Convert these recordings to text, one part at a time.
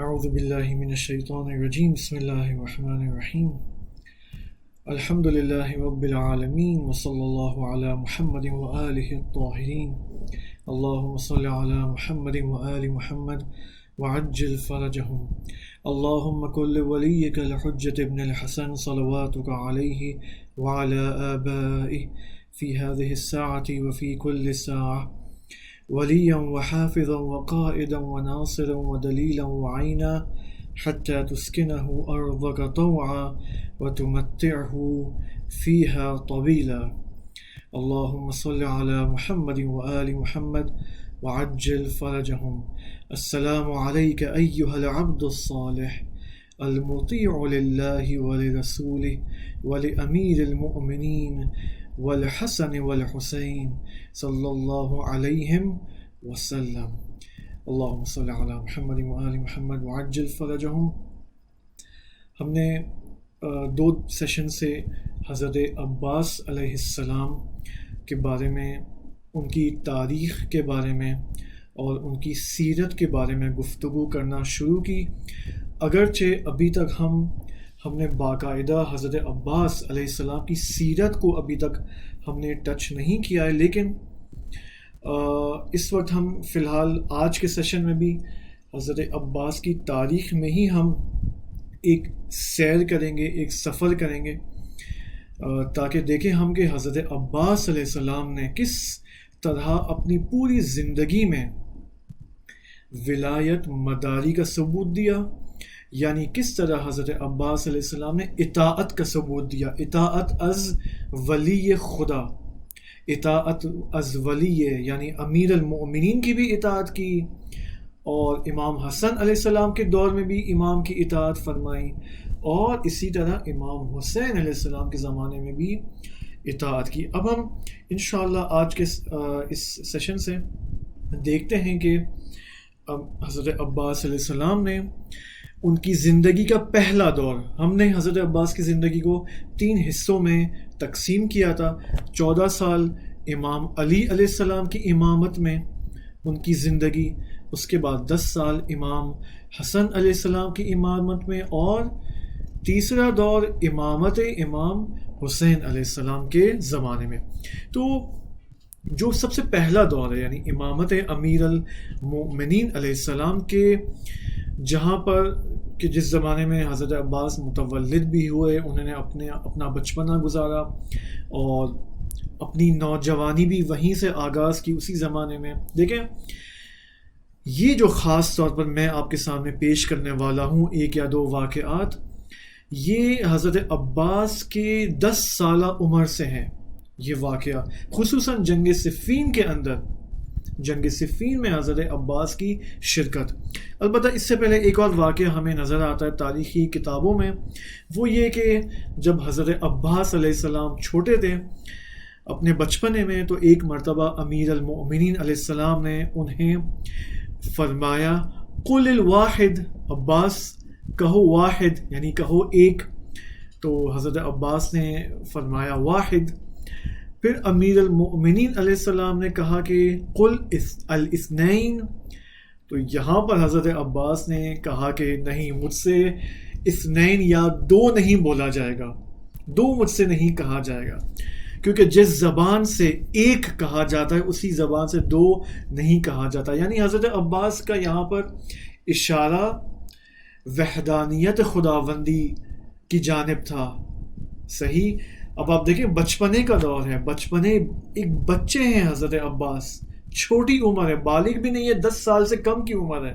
اعوذ باللہ من الشیطان الرجیم بسم اللہ الرحمن الرحیم الحمد للہ رب العالمین وصلی اللہ علی محمد وآلہ الطاہرین اللہم صل علی محمد وآل محمد وعجل فرجہم اللہم کل ولیک الحجۃ ابن الحسن صلواتک علیہ وعلی آبائہ فی هذه الساعة وفی کل ساعة وليا وحافظا وقائدا وناصرا ودليلا وعينا حتى تسكنه أرضك طوعا وتمتعه فيها طويلا اللهم صل على محمد وآل محمد وعجل فرجهم السلام عليك أيها العبد الصالح المطيع لله ولرسوله ولأمير المؤمنين والحسن والحسین صلی اللہ علیہم وسلم اللہم صلی علی محمد وآل محمد وعجل فرجہم۔ ہم نے دو سیشن سے حضرت عباس علیہ السلام کے بارے میں، ان کی تاریخ کے بارے میں اور ان کی سیرت کے بارے میں گفتگو کرنا شروع کی، اگرچہ ابھی تک ہم نے باقاعدہ حضرت عباس علیہ السلام کی سیرت کو ابھی تک ہم نے ٹچ نہیں کیا ہے، لیکن اس وقت ہم فی الحال آج کے سیشن میں بھی حضرت عباس کی تاریخ میں ہی ہم ایک سیر کریں گے، ایک سفر کریں گے، تاکہ دیکھیں ہم کہ حضرت عباس علیہ السلام نے کس طرح اپنی پوری زندگی میں ولایت مداری کا ثبوت دیا، یعنی کس طرح حضرت عباس علیہ السلام نے اطاعت کا ثبوت دیا، اطاعت از ولی خدا، اطاعت از ولی یعنی امیر المؤمنین کی بھی اطاعت کی، اور امام حسن علیہ السلام کے دور میں بھی امام کی اطاعت فرمائی، اور اسی طرح امام حسین علیہ السلام کے زمانے میں بھی اطاعت کی۔ اب ہم انشاءاللہ آج کے اس سیشن سے دیکھتے ہیں کہ حضرت عباس علیہ السلام نے ان کی زندگی کا پہلا دور، ہم نے حضرت عباس کی زندگی کو 3 حصوں میں تقسیم کیا تھا۔ 14 سال امام علی علیہ السلام کی امامت میں ان کی زندگی، اس کے بعد 10 سال امام حسن علیہ السلام کی امامت میں، اور تیسرا دور امامت امام حسین علیہ السلام کے زمانے میں۔ تو جو سب سے پہلا دور ہے یعنی امامت امیر المؤمنین علیہ السلام کے، جہاں پر کہ جس زمانے میں حضرت عباس متولد بھی ہوئے، انہوں نے اپنا بچپنا گزارا اور اپنی نوجوانی بھی وہیں سے آغاز کی، اسی زمانے میں۔ دیکھیں یہ جو خاص طور پر میں آپ کے سامنے پیش کرنے والا ہوں، 1 یا 2 واقعات، یہ حضرت عباس کے 10 سالہ عمر سے ہیں۔ یہ واقعہ خصوصاً جنگ صفین کے اندر، جنگ صفین میں حضرت عباس کی شرکت۔ البتہ اس سے پہلے ایک اور واقعہ ہمیں نظر آتا ہے تاریخی کتابوں میں، وہ یہ کہ جب حضرت عباس علیہ السلام چھوٹے تھے اپنے بچپنے میں، تو ایک مرتبہ امیر المؤمنین علیہ السلام نے انہیں فرمایا قل الواحد، عباس کہو واحد، یعنی کہو ایک۔ تو حضرت عباس نے فرمایا واحد۔ پھر امیر المؤمنین علیہ السلام نے کہا کہ قل الاثنین، تو یہاں پر حضرت عباس نے کہا کہ نہیں، مجھ سے اثنین یا 2 نہیں بولا جائے گا، 2 مجھ سے نہیں کہا جائے گا، کیونکہ جس زبان سے 1 کہا جاتا ہے اسی زبان سے 2 نہیں کہا جاتا۔ یعنی حضرت عباس کا یہاں پر اشارہ وحدانیت خداوندی کی جانب تھا، صحیح۔ اب آپ دیکھیں بچپنے کا دور ہے، بچپنے ایک بچے ہیں حضرت عباس، چھوٹی عمر ہے، بالغ بھی نہیں ہے، 10 سال سے کم کی عمر ہے،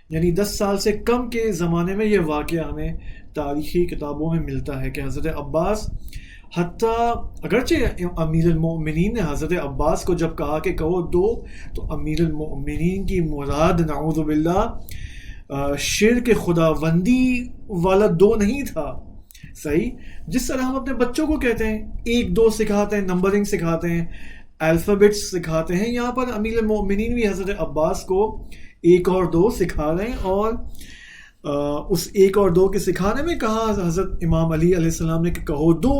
یعنی 10 سال سے کم کے زمانے میں یہ واقعہ ہمیں تاریخی کتابوں میں ملتا ہے کہ حضرت عباس، حتیٰ اگرچہ امیر المؤمنین نے حضرت عباس کو جب کہا کہ کہو 2، تو امیر المؤمنین کی مراد نعوذ باللہ شرک خداوندی والا 2 نہیں تھا، صحیح۔ جس طرح ہم اپنے بچوں کو کہتے ہیں 1 2 سکھاتے ہیں، نمبرنگ سکھاتے ہیں، الفابیٹس سکھاتے ہیں، یہاں پر امیر المؤمنین بھی حضرت عباس کو 1 اور 2 سکھا رہے ہیں، اور اس 1 اور 2 کے سکھانے میں کہا حضرت امام علی علیہ السلام نے کہ کہو 2،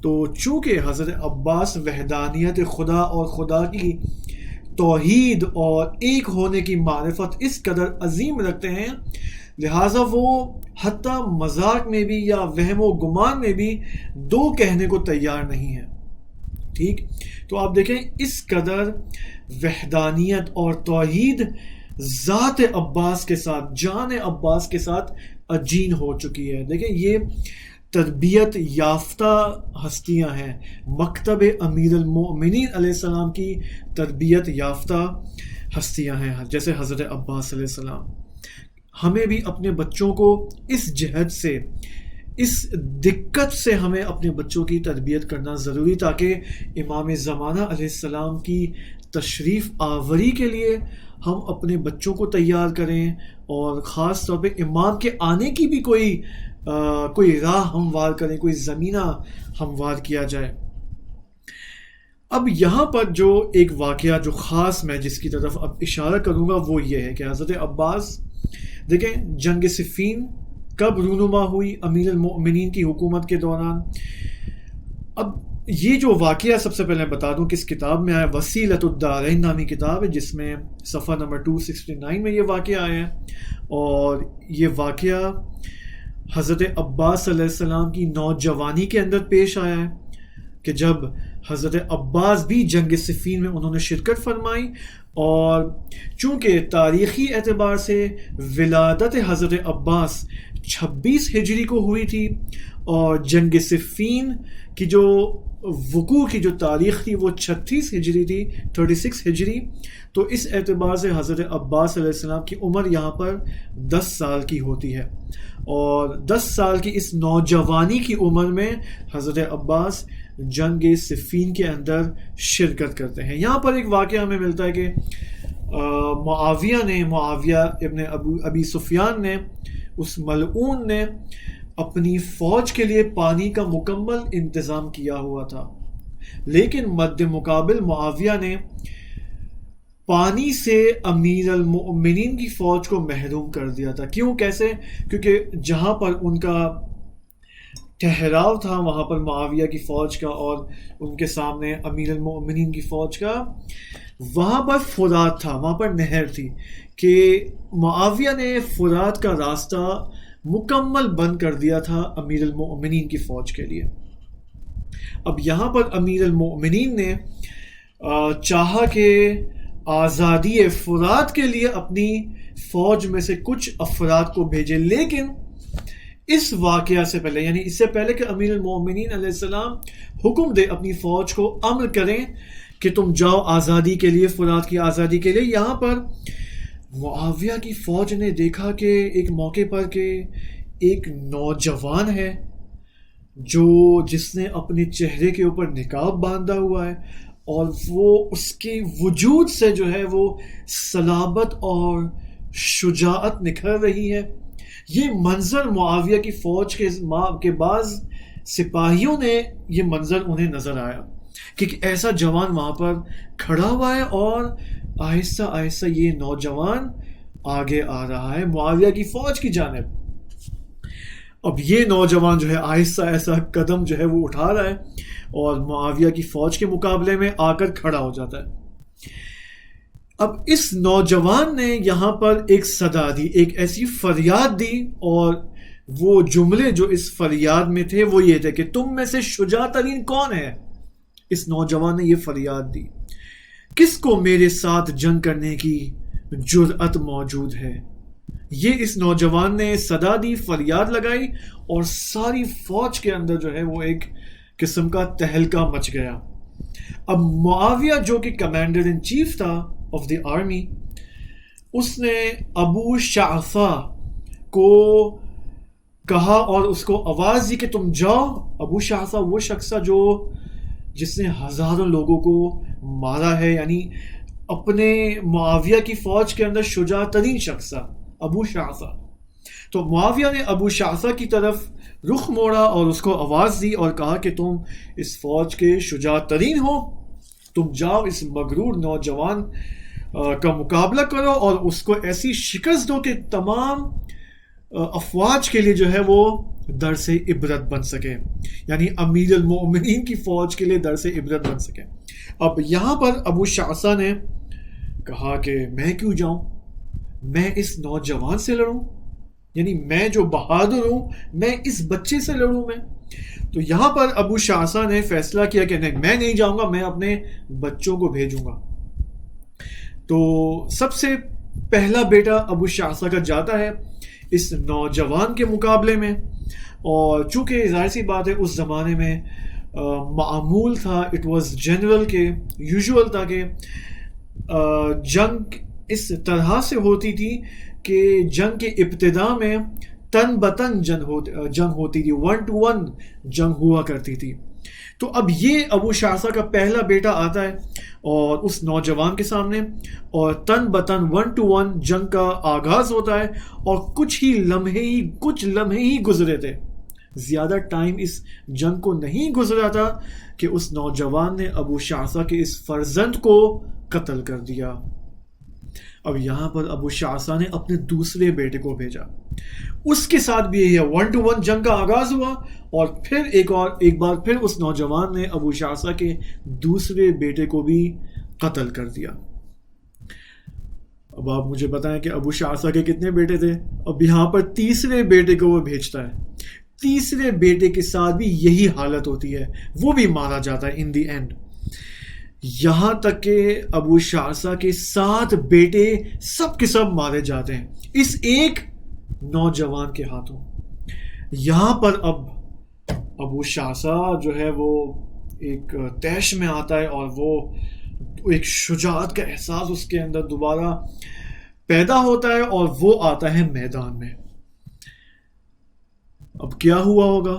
تو چونکہ حضرت عباس وحدانیت خدا اور خدا کی توحید اور ایک ہونے کی معرفت اس قدر عظیم رکھتے ہیں، لہٰذا وہ حتیٰ مذاق میں بھی یا وہم و گمان میں بھی دو کہنے کو تیار نہیں ہے. ٹھیک، تو آپ دیکھیں اس قدر وحدانیت اور توحید ذات عباس کے ساتھ، جان عباس کے ساتھ عجین ہو چکی ہے. دیکھیں یہ تربیت یافتہ ہستیاں ہیں، مکتب امیر المؤمنین علیہ السلام کی تربیت یافتہ ہستیاں ہیں، جیسے حضرت عباس علیہ السلام. ہمیں بھی اپنے بچوں کو اس جہد سے، اس دقت سے ہمیں اپنے بچوں کی تربیت کرنا ضروری، تاکہ امام زمانہ علیہ السلام کی تشریف آوری کے لیے ہم اپنے بچوں کو تیار کریں، اور خاص طور پہ امام کے آنے کی بھی کوئی راہ ہموار کریں، کوئی زمینہ ہموار کیا جائے. اب یہاں پر جو ایک واقعہ جو خاص میں جس کی طرف اب اشارہ کروں گا وہ یہ ہے کہ حضرت عباس، دیکھیں جنگ صفین کب رونما ہوئی؟ امیر المؤمنین کی حکومت کے دوران. اب یہ جو واقعہ سب سے پہلے بتا دوں کس کتاب میں آیا، وسیلۃ الدارین نامی کتاب ہے، جس میں صفحہ نمبر 269 میں یہ واقعہ آیا ہے. اور یہ واقعہ حضرت عباس علیہ السلام کی نوجوانی کے اندر پیش آیا ہے، کہ جب حضرت عباس بھی جنگ صفین میں انہوں نے شرکت فرمائی، اور چونکہ تاریخی اعتبار سے ولادت حضرت عباس 26 ہجری کو ہوئی تھی، اور جنگ صفین کی جو وقوع کی جو تاریخ تھی وہ 36 ہجری تھی، 36 ہجری. تو اس اعتبار سے حضرت عباس علیہ السلام کی عمر یہاں پر 10 سال کی ہوتی ہے، اور 10 سال کی اس نوجوانی کی عمر میں حضرت عباس جنگ صفین کے اندر شرکت کرتے ہیں. یہاں پر ایک واقعہ ہمیں ملتا ہے کہ معاویہ ابن ابی سفیان نے، اس ملعون نے اپنی فوج کے لیے پانی کا مکمل انتظام کیا ہوا تھا، لیکن مد مقابل معاویہ نے پانی سے امیر المؤمنین کی فوج کو محروم کر دیا تھا. کیوں؟ کیسے؟ کیونکہ جہاں پر ان کا ٹھہراؤ تھا وہاں پر معاویہ کی فوج کا، اور ان کے سامنے امیر المؤمنین کی فوج کا، وہاں پر فرات تھا، وہاں پر نہر تھی، کہ معاویہ نے فرات کا راستہ مکمل بند کر دیا تھا امیر المؤمنین کی فوج کے لیے. اب یہاں پر امیر المؤمنین نے چاہا کہ آزادی فرات کے لیے اپنی فوج میں سے کچھ افراد کو بھیجے، لیکن اس واقعہ سے پہلے، یعنی اس سے پہلے کہ امیر المؤمنین علیہ السلام حکم دے اپنی فوج کو امر کریں کہ تم جاؤ آزادی کے لیے، فرات کی آزادی کے لیے، یہاں پر معاویہ کی فوج نے دیکھا کہ ایک موقع پر کہ ایک نوجوان ہے جس نے اپنے چہرے کے اوپر نقاب باندھا ہوا ہے، اور وہ اس کے وجود سے جو ہے وہ صلابت اور شجاعت نکھر رہی ہے. یہ منظر معاویہ کی فوج کے بعض سپاہیوں نے یہ منظر انہیں نظر آیا کہ ایسا جوان وہاں پر کھڑا ہوا ہے، اور آہستہ آہستہ یہ نوجوان آگے آ رہا ہے معاویہ کی فوج کی جانب. اب یہ نوجوان جو ہے آہستہ آہستہ قدم جو ہے وہ اٹھا رہا ہے، اور معاویہ کی فوج کے مقابلے میں آ کر کھڑا ہو جاتا ہے. اب اس نوجوان نے یہاں پر ایک صدا دی، ایک ایسی فریاد دی، اور وہ جملے جو اس فریاد میں تھے وہ یہ تھے کہ تم میں سے شجاع ترین کون ہے؟ اس نوجوان نے یہ فریاد دی، کس کو میرے ساتھ جنگ کرنے کی جرأت موجود ہے؟ یہ اس نوجوان نے صدا دی، فریاد لگائی، اور ساری فوج کے اندر جو ہے وہ ایک قسم کا تہلکہ مچ گیا. اب معاویہ جو کہ کمانڈر ان چیف تھا آف دی آرمی، اس نے ابو شعفہ کو کہا اور اس کو آواز دی کہ تم جاؤ. ابو شعفہ وہ شخص تھا جس نے ہزاروں لوگوں کو مارا ہے، یعنی اپنے معاویہ کی فوج کے اندر شجاع ترین شخص تھا ابو شعفہ. تو معاویہ نے ابو شعفہ کی طرف رخ موڑا اور اس کو آواز دی اور کہا کہ تم اس فوج کے شجاع ترین ہو، تم جاؤ اس مغرور نوجوان کا مقابلہ کرو اور اس کو ایسی شکست دو کہ تمام افواج کے لیے جو ہے وہ درس عبرت بن سکے، یعنی امیر المؤمنین کی فوج کے لیے درس عبرت بن سکے. اب یہاں پر ابو شعثہ نے کہا کہ میں کیوں جاؤں، میں اس نوجوان سے لڑوں. یعنی میں جو بہادر ہوں میں اس بچے سے لڑوں میں. تو یہاں پر ابو شعثہ نے فیصلہ کیا کہ نہیں میں نہیں جاؤں گا, میں اپنے بچوں کو بھیجوں گا. تو سب سے پہلا بیٹا ابو شعثہ کا جاتا ہے اس نوجوان کے مقابلے میں, اور چونکہ ظاہر سی بات ہے اس زمانے میں معمول تھا, اٹ واز جنرل کے یوزول تھا کہ جنگ اس طرح سے ہوتی تھی کہ جنگ کے ابتدا میں تن بتن جنگ ہوتی تھی, 1-to-1 جنگ ہوا کرتی تھی. تو اب یہ ابو شعثہ کا پہلا بیٹا آتا ہے اور اس نوجوان کے سامنے, اور تن بتن 1-to-1 جنگ کا آغاز ہوتا ہے, اور کچھ لمحے ہی گزرے تھے, زیادہ ٹائم اس جنگ کو نہیں گزرا تھا کہ اس نوجوان نے ابو شعثہ کے اس فرزند کو قتل کر دیا. اب یہاں پر ابو شعثہ نے اپنے دوسرے بیٹے کو بھیجا, اس کے ساتھ بھی یہی ہے, 1-to-1 جنگ کا آغاز ہوا, اور پھر ایک بار پھر اس نوجوان نے ابو شعثہ کے دوسرے بیٹے کو بھی قتل کر دیا. اب آپ مجھے بتائیں کہ ابو شعثہ کے کتنے بیٹے تھے؟ اب یہاں پر تیسرے بیٹے کو وہ بھیجتا ہے. تیسرے بیٹے کے ساتھ بھی یہی حالت ہوتی ہے, وہ بھی مارا جاتا ہے ان دی اینڈ. یہاں تک کہ ابو شعثہ کے 7 بیٹے سب کے سب مارے جاتے ہیں اس ایک نوجوان کے ہاتھوں. یہاں پر اب ابو شعثہ جو ہے وہ ایک طیش میں آتا ہے, اور وہ ایک شجاعت کا احساس اس کے اندر دوبارہ پیدا ہوتا ہے, اور وہ آتا ہے میدان میں. اب کیا ہوا ہوگا,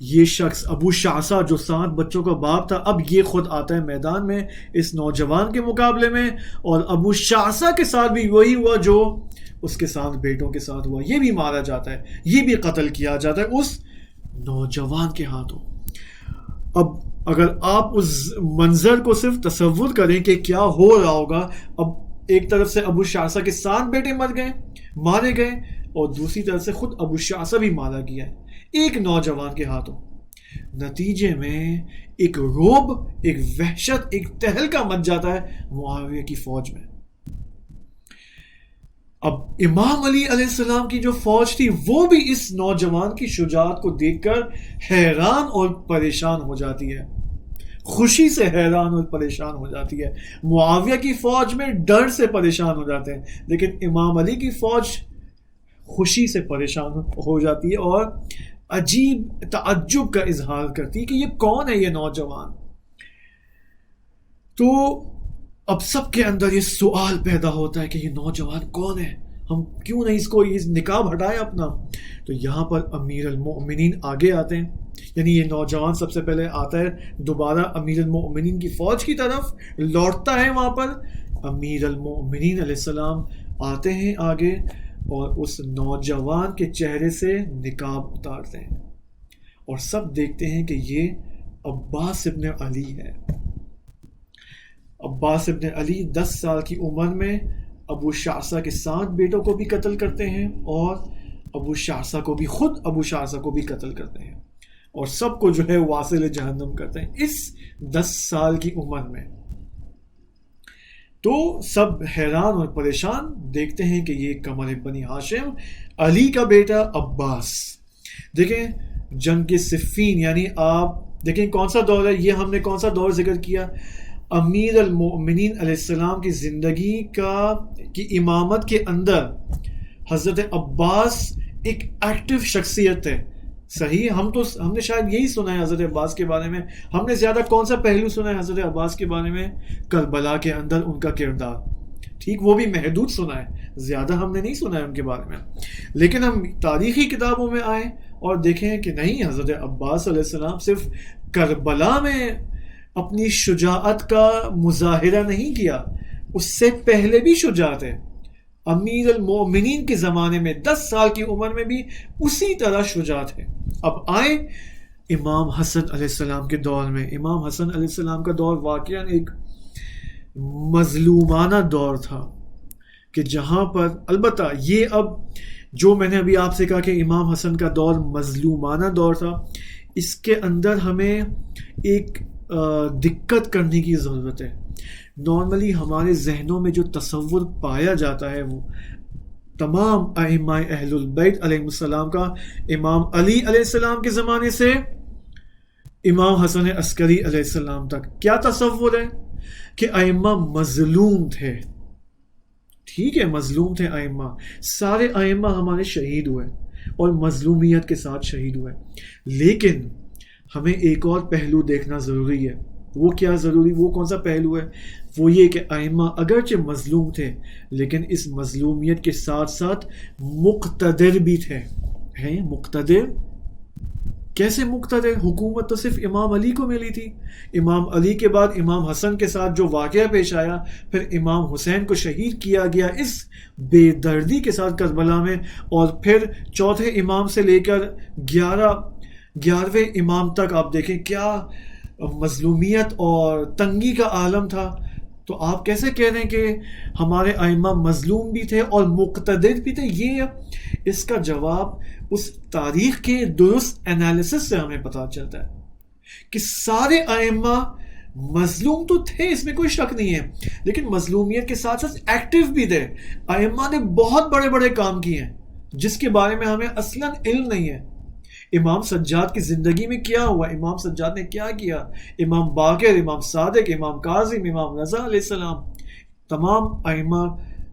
یہ شخص ابو شعثہ جو 7 بچوں کا باپ تھا, اب یہ خود آتا ہے میدان میں اس نوجوان کے مقابلے میں, اور ابو شعثہ کے ساتھ بھی وہی ہوا جو اس کے 7 بیٹوں کے ساتھ ہوا, یہ بھی مارا جاتا ہے, یہ بھی قتل کیا جاتا ہے اس نوجوان کے ہاتھوں. اب اگر آپ اس منظر کو صرف تصور کریں کہ کیا ہو رہا ہوگا, اب ایک طرف سے ابو شعثہ کے 7 بیٹے مارے گئے, اور دوسری طرف سے خود ابو شعثہ بھی مارا گیا ہے ایک نوجوان کے ہاتھوں. نتیجے میں ایک رعب, ایک وحشت, ایک تہلکہ مچ جاتا ہے معاویہ کی فوج میں. اب امام علی علیہ السلام کی جو فوج تھی وہ بھی اس نوجوان کی شجاعت کو دیکھ کر حیران اور پریشان ہو جاتی ہے, خوشی سے حیران اور پریشان ہو جاتی ہے. معاویہ کی فوج میں ڈر سے پریشان ہو جاتے ہیں, لیکن امام علی کی فوج خوشی سے پریشان ہو جاتی ہے اور عجیب تعجب کا اظہار کرتی ہے کہ یہ کون ہے یہ نوجوان. تو اب سب کے اندر یہ سوال پیدا ہوتا ہے کہ یہ نوجوان کون ہے, ہم کیوں نہیں اس کو یہ نقاب ہٹائے اپنا. تو یہاں پر امیر المؤمنین آگے آتے ہیں, یعنی یہ نوجوان سب سے پہلے آتا ہے دوبارہ امیر المؤمنین کی فوج کی طرف لوٹتا ہے. وہاں پر امیر المؤمنین علیہ السلام آتے ہیں آگے, اور اس نوجوان کے چہرے سے نقاب اتارتے ہیں, اور سب دیکھتے ہیں کہ یہ عباس ابن علی ہے. عباس ابن علی 10 سال کی عمر میں ابو شعثہ کے 7 بیٹوں کو بھی قتل کرتے ہیں, اور ابو شعثہ کو بھی قتل کرتے ہیں, اور سب کو جو ہے واصل جہنم کرتے ہیں اس 10 سال کی عمر میں. تو سب حیران اور پریشان دیکھتے ہیں کہ یہ قمر بنی ہاشم علی کا بیٹا عباس. دیکھیں جنگ صفین, یعنی آپ دیکھیں کون سا دور ہے یہ, ہم نے کون سا دور ذکر کیا, امیر المؤمنین علیہ السلام کی زندگی کی امامت کے اندر حضرت عباس ایک ایکٹیو شخصیت ہے. صحیح, ہم نے شاید یہی سنا ہے حضرت عباس کے بارے میں. ہم نے زیادہ کون سا پہلو سنا ہے حضرت عباس کے بارے میں؟ کربلا کے اندر ان کا کردار, ٹھیک, وہ بھی محدود سنا ہے, زیادہ ہم نے نہیں سنا ہے ان کے بارے میں. لیکن ہم تاریخی کتابوں میں آئیں اور دیکھیں کہ نہیں, حضرت عباس علیہ السلام صرف کربلا میں اپنی شجاعت کا مظاہرہ نہیں کیا, اس سے پہلے بھی شجاعت ہے. امیر المومنین کے زمانے میں 10 سال کی عمر میں بھی اسی طرح شجاعت ہے. اب آئیں امام حسن علیہ السلام کے دور میں. امام حسن علیہ السلام کا دور واقعاً ایک مظلومانہ دور تھا, کہ جہاں پر البتہ یہ اب جو میں نے ابھی آپ سے کہا کہ امام حسن کا دور مظلومانہ دور تھا, اس کے اندر ہمیں ایک دقت کرنے کی ضرورت ہے. نارملی ہمارے ذہنوں میں جو تصور پایا جاتا ہے وہ تمام ائمہ اہل البیت علیہ السلام کا، امام علی علیہ السلام کے زمانے سے امام حسن عسکری علیہ السلام تک کیا تصور ہے کہ ائمہ مظلوم تھے. ٹھیک ہے، مظلوم تھے ائمہ، سارے ائمہ ہمارے شہید ہوئے اور مظلومیت کے ساتھ شہید ہوئے. لیکن ہمیں ایک اور پہلو دیکھنا ضروری ہے. وہ کیا ضروری؟ وہ کون سا پہلو ہے؟ وہ یہ کہ ائمہ اگرچہ مظلوم تھے لیکن اس مظلومیت کے ساتھ ساتھ مقتدر بھی تھے. ہیں مقتدر؟ کیسے مقتدر؟ حکومت تو صرف امام علی کو ملی تھی. امام علی کے بعد امام حسن کے ساتھ جو واقعہ پیش آیا، پھر امام حسین کو شہید کیا گیا اس بے دردی کے ساتھ کربلا میں، اور پھر چوتھے امام سے لے کر 11ویں امام تک آپ دیکھیں کیا مظلومیت اور تنگی کا عالم تھا. تو آپ کیسے کہہ رہے ہیں کہ ہمارے ائمہ مظلوم بھی تھے اور مقتدر بھی تھے؟ یہ اس کا جواب اس تاریخ کے درست انالیسس سے ہمیں پتہ چلتا ہے کہ سارے ائمہ مظلوم تو تھے، اس میں کوئی شک نہیں ہے، لیکن مظلومیت کے ساتھ ساتھ ایکٹیو بھی تھے. ائمہ نے بہت بڑے بڑے کام کیے ہیں جس کے بارے میں ہمیں اصلاً علم نہیں ہے. امام سجاد کی زندگی میں کیا ہوا؟ امام سجاد نے کیا کیا؟ امام باقر، امام صادق، امام کاظم، امام رضا علیہ السلام، تمام ائمہ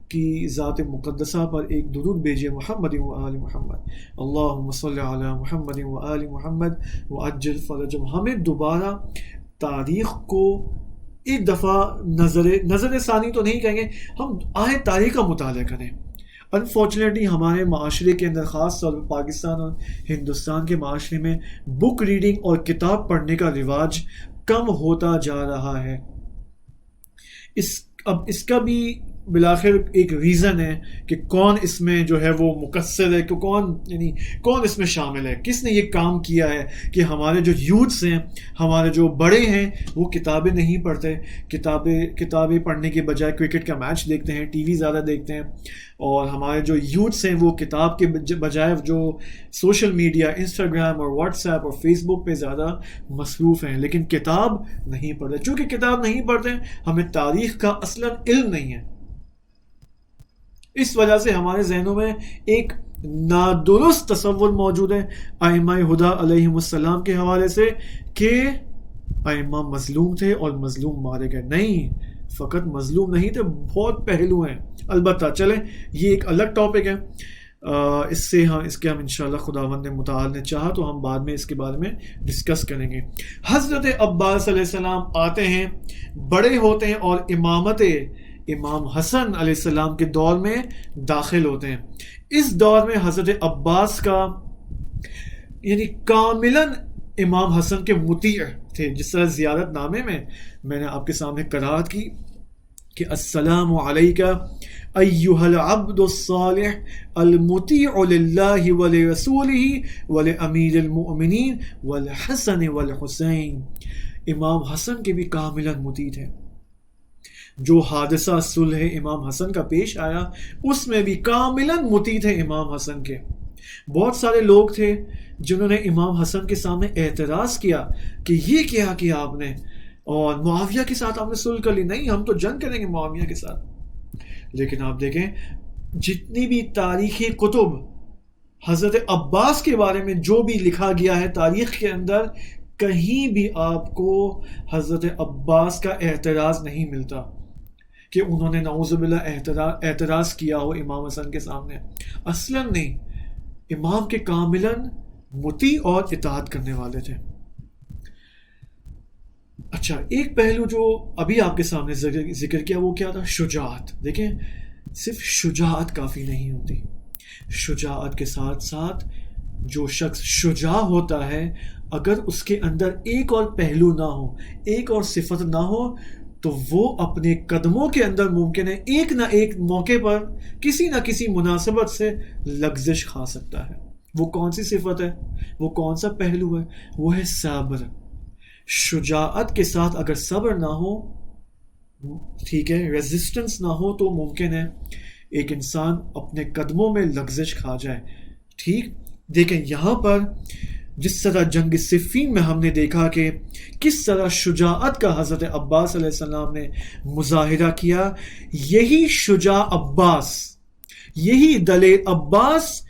کی ذات مقدسہ پر ایک درود بھیجیے. محمد و آل محمد، اللہم صلی علی محمد و آل محمد وعجل فرجہم. ہمیں دوبارہ تاریخ کو ایک دفعہ نظر ثانی تو نہیں کہیں گے، ہم آئے تاریخ کا مطالعہ کریں. انفارچونیٹلی ہمارے معاشرے کے اندر، خاص طور پر پاکستان اور ہندوستان کے معاشرے میں، بک ریڈنگ اور کتاب پڑھنے کا رواج کم ہوتا جا رہا ہے. اب اس کا بھی بالآخر ایک ریزن ہے کہ کون اس میں جو ہے وہ مقصر ہے، کہ کون اس میں شامل ہے، کس نے یہ کام کیا ہے کہ ہمارے جو یوتھس ہیں، ہمارے جو بڑے ہیں، وہ کتابیں نہیں پڑھتے. کتابیں پڑھنے کے بجائے کرکٹ کا میچ دیکھتے ہیں، ٹی وی زیادہ دیکھتے ہیں، اور ہمارے جو یوتھس ہیں وہ کتاب کے بجائے جو سوشل میڈیا، انسٹاگرام اور واٹس ایپ اور فیس بک پہ زیادہ مصروف ہیں، لیکن کتاب نہیں پڑھتے. چونکہ کتاب نہیں پڑھتے، ہمیں تاریخ کا اصلاً علم نہیں ہے. اس وجہ سے ہمارے ذہنوں میں ایک نادرست تصور موجود ہے ائمہ ہدیٰ علیہم السلام کے حوالے سے کہ ائمہ مظلوم تھے اور مظلوم مارے گئے. نہیں، فقط مظلوم نہیں تھے، بہت پہلو ہیں. البتہ چلیں، یہ ایک الگ ٹاپک ہے، اس کے ہم انشاءاللہ خداوند نے متعال نے چاہا تو ہم بعد میں اس کے بارے میں ڈسکس کریں گے. حضرت عباس علیہ السلام آتے ہیں، بڑے ہوتے ہیں اور امامت امام حسن علیہ السلام کے دور میں داخل ہوتے ہیں. اس دور میں حضرت عباس کا کاملاً امام حسن کے مطیع تھے. جس طرح زیارت نامے میں نے آپ کے سامنے قرات کی کہ السلام علیک ایھا العبد الصالح المطیع للہ ولرسولہ ولامیر المؤمنین والحسن والحسین. امام حسن کے بھی کاملاً مطیع تھے. جو حادثہ صلح امام حسن کا پیش آیا اس میں بھی کاملاً مطیع تھے امام حسن کے. بہت سارے لوگ تھے جنہوں نے امام حسن کے سامنے اعتراض کیا کہ یہ کیا آپ نے، اور معاویہ کے ساتھ آپ نے صلح کر لی. نہیں، ہم تو جنگ کریں گے معاویہ کے ساتھ. لیکن آپ دیکھیں جتنی بھی تاریخی کتب حضرت عباس کے بارے میں جو بھی لکھا گیا ہے تاریخ کے اندر، کہیں بھی آپ کو حضرت عباس کا اعتراض نہیں ملتا کہ انہوں نے نعوذ باللہ اعتراض کیا ہو امام حسن کے سامنے. اصلاً نہیں، امام کے کاملاً مطیع اور اطاعت کرنے والے تھے. اچھا، ایک پہلو جو ابھی آپ کے سامنے ذکر کیا وہ کیا تھا؟ شجاعت. دیکھیں، صرف شجاعت کافی نہیں ہوتی. شجاعت کے ساتھ ساتھ جو شخص شجاع ہوتا ہے، اگر اس کے اندر ایک اور پہلو نہ ہو، ایک اور صفت نہ ہو، تو وہ اپنے قدموں کے اندر ممکن ہے ایک نہ ایک موقع پر کسی نہ کسی مناسبت سے لغزش کھا سکتا ہے. وہ کون سی صفت ہے؟ وہ کون سا پہلو ہے؟ وہ ہے صبر. شجاعت کے ساتھ اگر صبر نہ ہو، ٹھیک ہے، ریزسٹنس نہ ہو، تو ممکن ہے ایک انسان اپنے قدموں میں لغزش کھا جائے. ٹھیک، دیکھیں یہاں پر جس طرح جنگ صفین میں ہم نے دیکھا کہ کس طرح شجاعت کا حضرت عباس علیہ السلام نے مظاہرہ کیا، یہی شجاع عباس، یہی دلیل عباس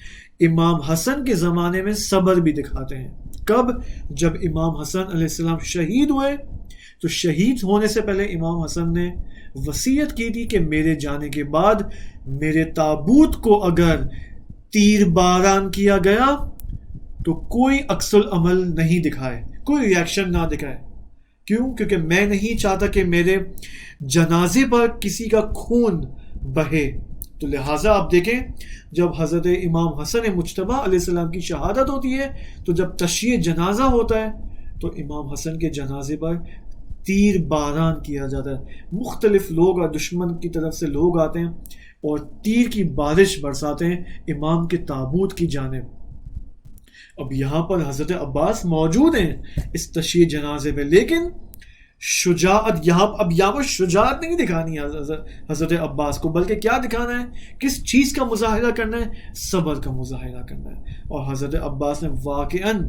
امام حسن کے زمانے میں صبر بھی دکھاتے ہیں. کب؟ جب امام حسن علیہ السلام شہید ہوئے تو شہید ہونے سے پہلے امام حسن نے وصیت کی تھی کہ میرے جانے کے بعد میرے تابوت کو اگر تیر باران کیا گیا تو کوئی عکس العمل نہیں دکھائے، کوئی ریاکشن نہ دکھائے. کیوں؟ کیونکہ میں نہیں چاہتا کہ میرے جنازے پر کسی کا خون بہے. تو لہٰذا آپ دیکھیں جب حضرت امام حسن مجتبی علیہ السلام کی شہادت ہوتی ہے تو جب تشییع جنازہ ہوتا ہے تو امام حسن کے جنازے پر تیر باران کیا جاتا ہے. مختلف لوگ اور دشمن کی طرف سے لوگ آتے ہیں اور تیر کی بارش برساتے ہیں امام کے تابوت کی جانب. اب یہاں پر حضرت عباس موجود ہیں اس تشییع جنازے پہ، لیکن شجاعت یہاں پر شجاعت نہیں دکھانی ہے حضرت عباس کو، بلکہ کیا دکھانا ہے؟ کس چیز کا مظاہرہ کرنا ہے؟ صبر کا مظاہرہ کرنا ہے. اور حضرت عباس نے واقعاً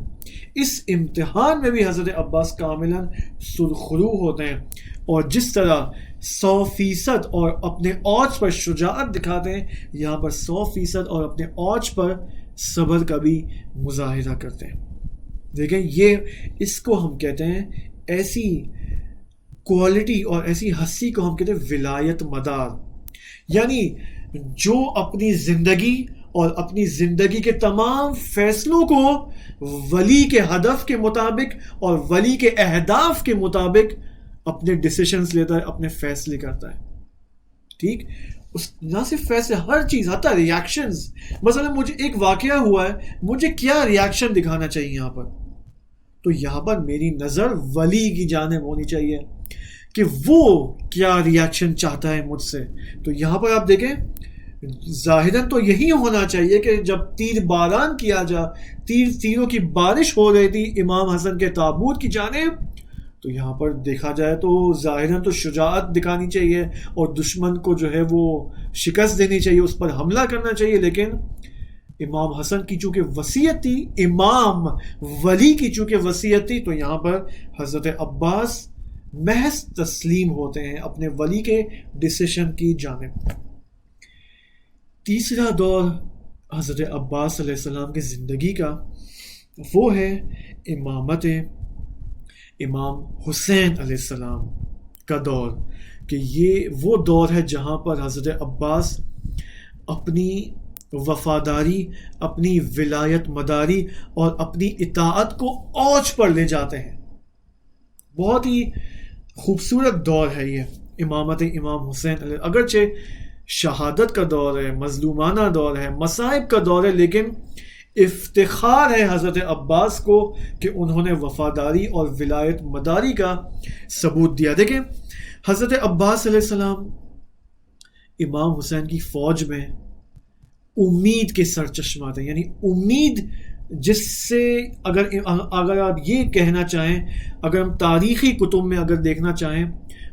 اس امتحان میں بھی حضرت عباس کاملاً سرخرو ہوتے ہیں، اور جس طرح 100% اور اپنے اوج پر شجاعت دکھاتے ہیں، یہاں پر 100% اور اپنے اوج پر صبر کا بھی مظاہرہ کرتے ہیں. دیکھیں یہ اس کو ہم کہتے ہیں، ایسی کوالٹی اور ایسی ہستی کو ہم کہتے ہیں ولایت مدار، یعنی جو اپنی زندگی اور اپنی زندگی کے تمام فیصلوں کو ولی کے ہدف کے مطابق اور ولی کے اہداف کے مطابق اپنے ڈیسیشنز لیتا ہے، اپنے فیصلے کرتا ہے. ٹھیک، نہ صرف فیصلے، ہر چیز، حتیٰ ریاکشنز. مثلا مجھے ایک واقعہ ہوا ہے، مجھے کیا ریاکشن دکھانا چاہیے یہاں پر؟ تو یہاں پر میری نظر ولی کی جانب ہونی چاہیے کہ وہ کیا ریاکشن چاہتا ہے مجھ سے. تو یہاں پر آپ دیکھیں ظاہراً تو یہی ہونا چاہیے کہ جب تیر باران کیا تیروں کی بارش ہو رہی تھی امام حسن کے تابوت کی جانب، تو یہاں پر دیکھا جائے تو ظاہراً تو شجاعت دکھانی چاہیے اور دشمن کو جو ہے وہ شکست دینی چاہیے، اس پر حملہ کرنا چاہیے. لیکن امام حسن کی چونکہ وصیت تھی، امام ولی کی چونکہ وصیت تھی، تو یہاں پر حضرت عباس محض تسلیم ہوتے ہیں اپنے ولی کے ڈیسیشن کی جانب. تیسرا دور حضرت عباس علیہ السلام کی زندگی کا وہ ہے امامت امام حسین علیہ السلام کا دور، کہ یہ وہ دور ہے جہاں پر حضرت عباس اپنی وفاداری، اپنی ولایت مداری اور اپنی اطاعت کو اوج پر لے جاتے ہیں. بہت ہی خوبصورت دور ہے یہ امامت امام حسین علیہ. اگرچہ شہادت کا دور ہے، مظلومانہ دور ہے، مصائب کا دور ہے، لیکن افتخار ہے حضرت عباس کو کہ انہوں نے وفاداری اور ولایت مداری کا ثبوت دیا. دیکھیں حضرت عباس علیہ السلام امام حسین کی فوج میں امید کے سرچشمہ تھے، یعنی امید جس سے اگر آپ یہ کہنا چاہیں، اگر ہم تاریخی کتب میں اگر دیکھنا چاہیں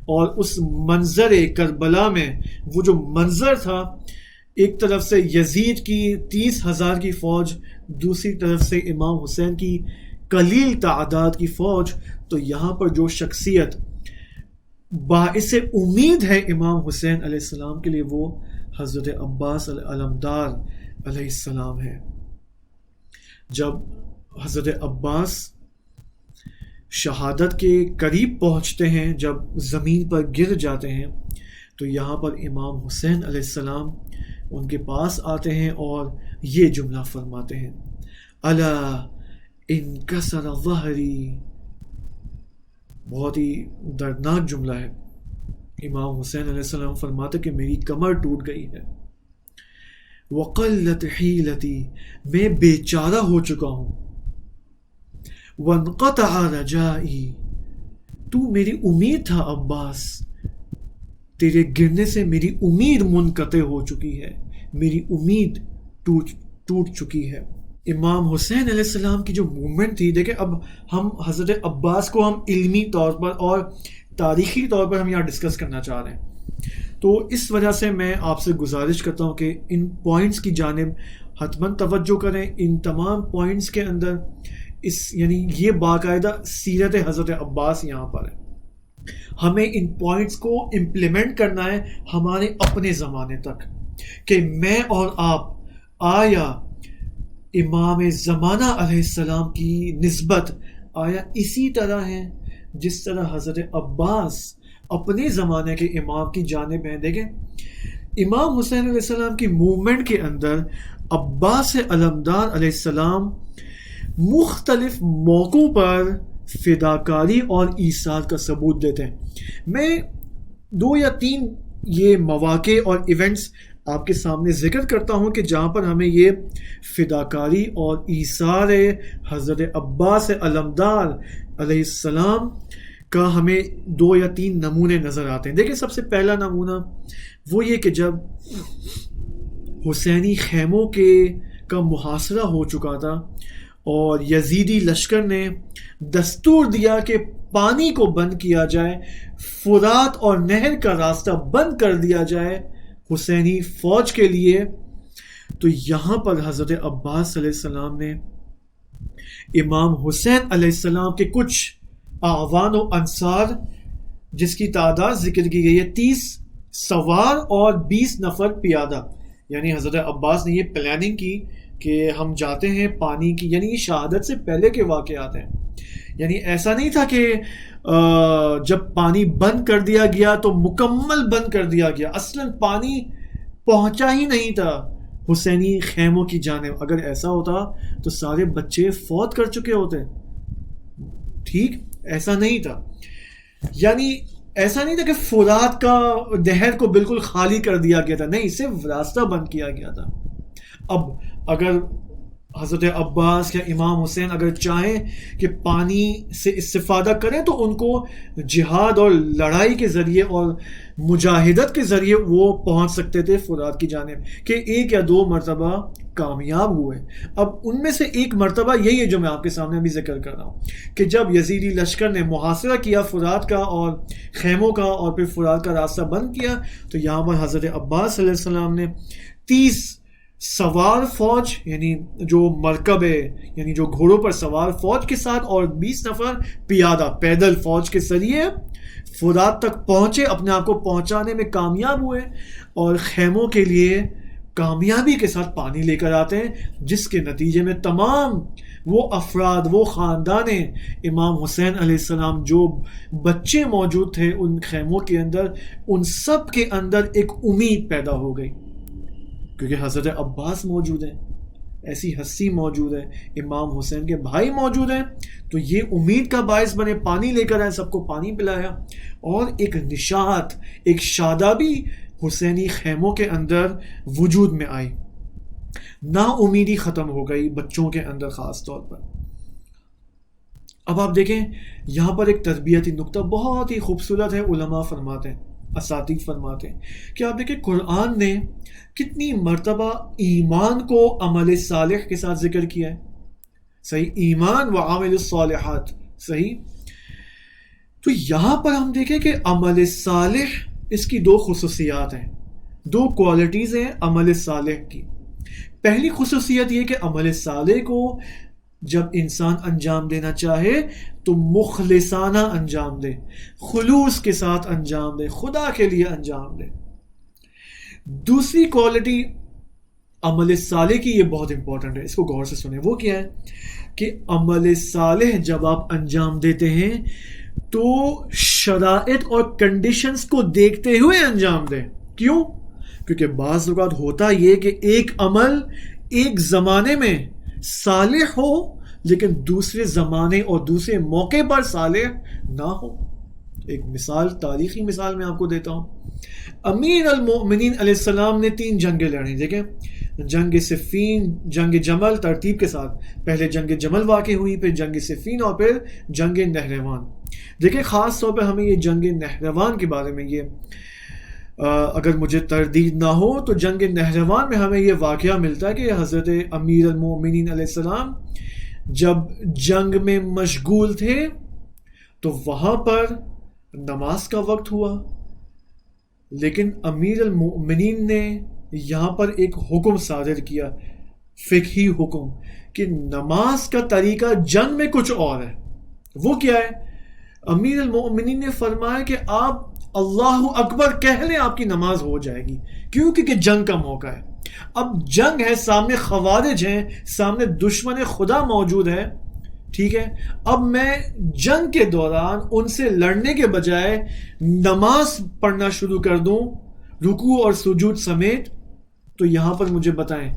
اور اس منظر کربلا میں وہ جو منظر تھا، ایک طرف سے یزید کی 30,000 کی فوج، دوسری طرف سے امام حسین کی قلیل تعداد کی فوج، تو یہاں پر جو شخصیت باعث امید ہے امام حسین علیہ السلام کے لیے وہ حضرت عباس علمدار علیہ السلام ہے. جب حضرت عباس شہادت کے قریب پہنچتے ہیں، جب زمین پر گر جاتے ہیں، تو یہاں پر امام حسین علیہ السلام ان کے پاس آتے ہیں اور یہ جملہ فرماتے ہیں، الا انکسر ظہری. بہت ہی دردناک جملہ ہے. امام حسین علیہ السلام فرماتے کہ میری کمر ٹوٹ گئی ہے، وقلت حیلتی، میں بیچارہ ہو چکا ہوں، وانقطع رجائی، تو میری امید تھا عباس، تیرے گرنے سے میری امید منقطع ہو چکی ہے، میری امید ٹوٹ چکی ہے. امام حسین علیہ السلام کی جو موومنٹ تھی، دیکھیں اب ہم حضرت عباس کو ہم علمی طور پر اور تاریخی طور پر ہم یہاں ڈسکس کرنا چاہ رہے ہیں، تو اس وجہ سے میں آپ سے گزارش کرتا ہوں کہ ان پوائنٹس کی جانب حتماً توجہ کریں. ان تمام پوائنٹس کے اندر یعنی یہ باقاعدہ سیرت حضرت عباس یہاں پر ہے. ہمیں ان پوائنٹس کو امپلیمنٹ کرنا ہے ہمارے اپنے زمانے تک. کہ میں اور آپ آیا امام زمانہ علیہ السلام کی نسبت آیا اسی طرح ہیں جس طرح حضرت عباس اپنے زمانے کے امام کی جانب ہیں؟ دیکھیں امام حسین علیہ السلام کی موومنٹ کے اندر عباس علمدار علیہ السلام مختلف موقعوں پر فداکاری اور ایثار کا ثبوت دیتے ہیں. میں 2 یا 3 یہ مواقع اور ایونٹس آپ کے سامنے ذکر کرتا ہوں کہ جہاں پر ہمیں یہ فداکاری اور ایثار حضرت عباس علمدار علیہ السلام کا ہمیں 2 یا 3 نمونے نظر آتے ہیں. دیکھیں سب سے پہلا نمونہ وہ یہ کہ جب حسینی خیموں کا محاصرہ ہو چکا تھا اور یزیدی لشکر نے دستور دیا کہ پانی کو بند کیا جائے، فرات اور نہر کا راستہ بند کر دیا جائے حسینی فوج کے لیے، تو یہاں پر حضرت عباس علیہ السلام نے امام حسین علیہ السلام کے کچھ اعوان و انصار جس کی تعداد ذکر کی گئی ہے 30 سوار اور 20 نفر پیادہ، یعنی حضرت عباس نے یہ پلاننگ کی کہ ہم جاتے ہیں پانی کی، یعنی یہ شہادت سے پہلے کے واقعات ہیں. یعنی ایسا نہیں تھا کہ جب پانی بند کر دیا گیا تو مکمل بند کر دیا گیا، اصلاً پانی پہنچا ہی نہیں تھا حسینی خیموں کی جانب. اگر ایسا ہوتا تو سارے بچے فوت کر چکے ہوتے. ٹھیک، ایسا نہیں تھا. یعنی ایسا نہیں تھا کہ فرات کا نہر کو بالکل خالی کر دیا گیا تھا، نہیں، صرف راستہ بند کیا گیا تھا. اب اگر حضرت عباس یا امام حسین اگر چاہیں کہ پانی سے استفادہ کریں تو ان کو جہاد اور لڑائی کے ذریعے اور مجاہدت کے ذریعے وہ پہنچ سکتے تھے فرات کی جانب، کہ 1 یا 2 مرتبہ کامیاب ہوئے. اب ان میں سے ایک مرتبہ یہی ہے جو میں آپ کے سامنے ابھی ذکر کر رہا ہوں کہ جب یزیدی لشکر نے محاصرہ کیا فرات کا اور خیموں کا اور پھر فرات کا راستہ بند کیا، تو یہاں پر حضرت عباس علیہ السلام نے 30 سوار فوج، یعنی جو مرکب ہے، یعنی جو گھوڑوں پر سوار فوج کے ساتھ، اور 20 نفر پیادہ پیدل فوج کے ذریعے فرات تک پہنچے، اپنے آپ کو پہنچانے میں کامیاب ہوئے اور خیموں کے لیے کامیابی کے ساتھ پانی لے کر آتے ہیں، جس کے نتیجے میں تمام وہ افراد، وہ خاندان امام حسین علیہ السلام جو بچے موجود تھے ان خیموں کے اندر، ان سب کے اندر ایک امید پیدا ہو گئی، کیونکہ حضرت عباس موجود ہیں، ایسی ہستی موجود ہے، امام حسین کے بھائی موجود ہیں، تو یہ امید کا باعث بنے. پانی لے کر آئے، سب کو پانی پلایا، اور ایک نشاط، ایک شادابی حسینی خیموں کے اندر وجود میں آئی. نا امیدی ختم ہو گئی بچوں کے اندر خاص طور پر. اب آپ دیکھیں یہاں پر ایک تربیتی نقطہ بہت ہی خوبصورت ہے. علماء فرماتے ہیں، اساتذہ فرماتے ہیں کہ آپ دیکھیں قرآن نے کتنی مرتبہ ایمان کو عمل صالح کے ساتھ ذکر کیا ہے. صحیح، ایمان و عامل الصالحات. صحیح، تو یہاں پر ہم دیکھیں کہ عمل صالح، اس کی 2 خصوصیات ہیں، 2 کوالٹیز ہیں عمل صالح کی. پہلی خصوصیت یہ کہ عمل صالح کو جب انسان انجام دینا چاہے تو مخلصانہ انجام دے، خلوص کے ساتھ انجام دے، خدا کے لیے انجام دے. دوسری کوالٹی عمل صالح کی، یہ بہت امپورٹنٹ ہے، اس کو غور سے سنیں. وہ کیا ہے کہ عمل صالح جب آپ انجام دیتے ہیں تو شرائط اور کنڈیشنز کو دیکھتے ہوئے انجام دیں. کیوں؟ کیونکہ بعض اوقات ہوتا یہ کہ ایک عمل ایک زمانے میں صالح ہو لیکن دوسرے زمانے اور دوسرے موقع پر صالح نہ ہو. ایک مثال، تاریخی مثال میں آپ کو دیتا ہوں. امیر المؤمنین علیہ السلام نے 3 جنگیں لڑیں. دیکھیں، جنگ صفین، جنگ جمل، ترتیب کے ساتھ پہلے جنگ جمل واقع ہوئی، پھر جنگ صفین اور پھر جنگ نہروان. دیکھیں خاص طور پہ ہمیں یہ جنگ نہروان کے بارے میں، یہ اگر مجھے تردید نہ ہو تو جنگ نہروان میں ہمیں یہ واقعہ ملتا ہے کہ حضرت امیر المؤمنین علیہ السلام جب جنگ میں مشغول تھے تو وہاں پر نماز کا وقت ہوا، لیکن امیر المؤمنین نے یہاں پر ایک حکم صادر کیا، فقہی حکم، کہ نماز کا طریقہ جنگ میں کچھ اور ہے. وہ کیا ہے؟ امیر المؤمنین نے فرمایا کہ آپ اللہ اکبر کہہ لیں آپ کی نماز ہو جائے گی. کیوں؟ کیونکہ جنگ کا موقع ہے. اب جنگ ہے، سامنے خوارج ہیں، سامنے دشمن خدا موجود ہے. ٹھیک ہے، اب میں جنگ کے دوران ان سے لڑنے کے بجائے نماز پڑھنا شروع کر دوں رکوع اور سجود سمیت، تو یہاں پر مجھے بتائیں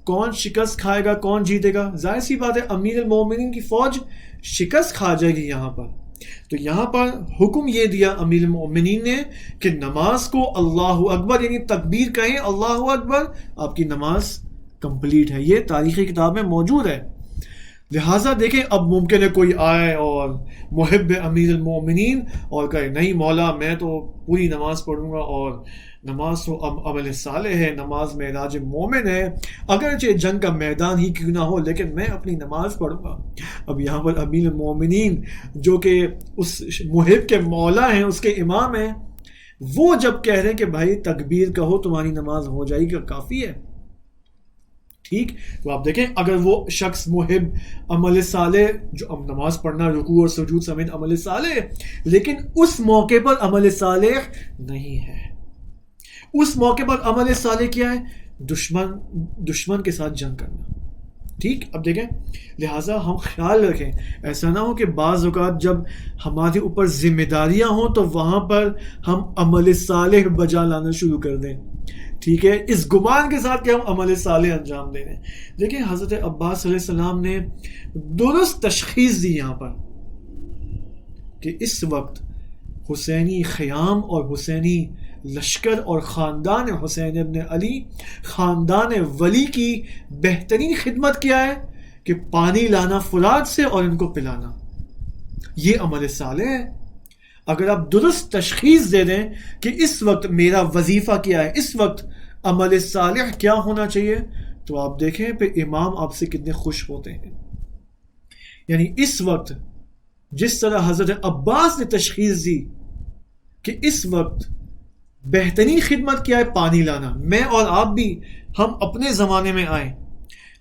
کون شکست کھائے گا، کون جیتے گا؟ ظاہر سی بات ہے امیر المومنین کی فوج شکست کھا جائے گی یہاں پر. تو یہاں پر حکم یہ دیا امیر المومنین نے کہ نماز کو اللہ اکبر یعنی تکبیر کہیں اللہ اکبر، آپ کی نماز کمپلیٹ ہے. یہ تاریخی کتاب میں موجود ہے. لہٰذا دیکھیں اب ممکن ہے کوئی آئے اور محب امیر المومنین اور کہے نہیں مولا میں تو پوری نماز پڑھوں گا، اور نماز تو عمل صالح ہے، نماز معراج مومن ہے، اگرچہ جنگ کا میدان ہی کیوں نہ ہو لیکن میں اپنی نماز پڑھوں گا. اب یہاں پر امیر المومنین جو کہ اس محب کے مولا ہیں، اس کے امام ہیں، وہ جب کہہ رہے ہیں کہ بھائی تکبیر کہو تمہاری نماز ہو جائے گی، کافی ہے. ٹھیک، تو آپ دیکھیں اگر وہ شخص محب عمل صالح جو نماز پڑھنا رکوع اور سجود سمیت عمل صالح، لیکن اس موقع پر عمل صالح نہیں ہے. اس موقع پر عمل صالح کیا ہے؟ دشمن کے ساتھ جنگ کرنا. ٹھیک، اب دیکھیں لہٰذا ہم خیال رکھیں ایسا نہ ہو کہ بعض اوقات جب ہمارے اوپر ذمہ داریاں ہوں تو وہاں پر ہم عمل صالح بجا لانا شروع کر دیں. ٹھیک ہے، اس گمان کے ساتھ کہ ہم عمل صالح انجام دے رہے ہیں. لیکن حضرت عباس علیہ السلام نے درست تشخیص دی یہاں پر کہ اس وقت حسینی خیام اور حسینی لشکر اور خاندان حسین ابن علی، خاندان ولی کی بہترین خدمت کیا ہے کہ پانی لانا فرات سے اور ان کو پلانا. یہ عمل صالح ہے. اگر آپ درست تشخیص دے دیں کہ اس وقت میرا وظیفہ کیا ہے، اس وقت عمل صالح کیا ہونا چاہیے، تو آپ دیکھیں پھر امام آپ سے کتنے خوش ہوتے ہیں. یعنی اس وقت جس طرح حضرت عباس نے تشخیص دی کہ اس وقت بہترین خدمت کیا ہے پانی لانا، میں اور آپ بھی ہم اپنے زمانے میں آئیں.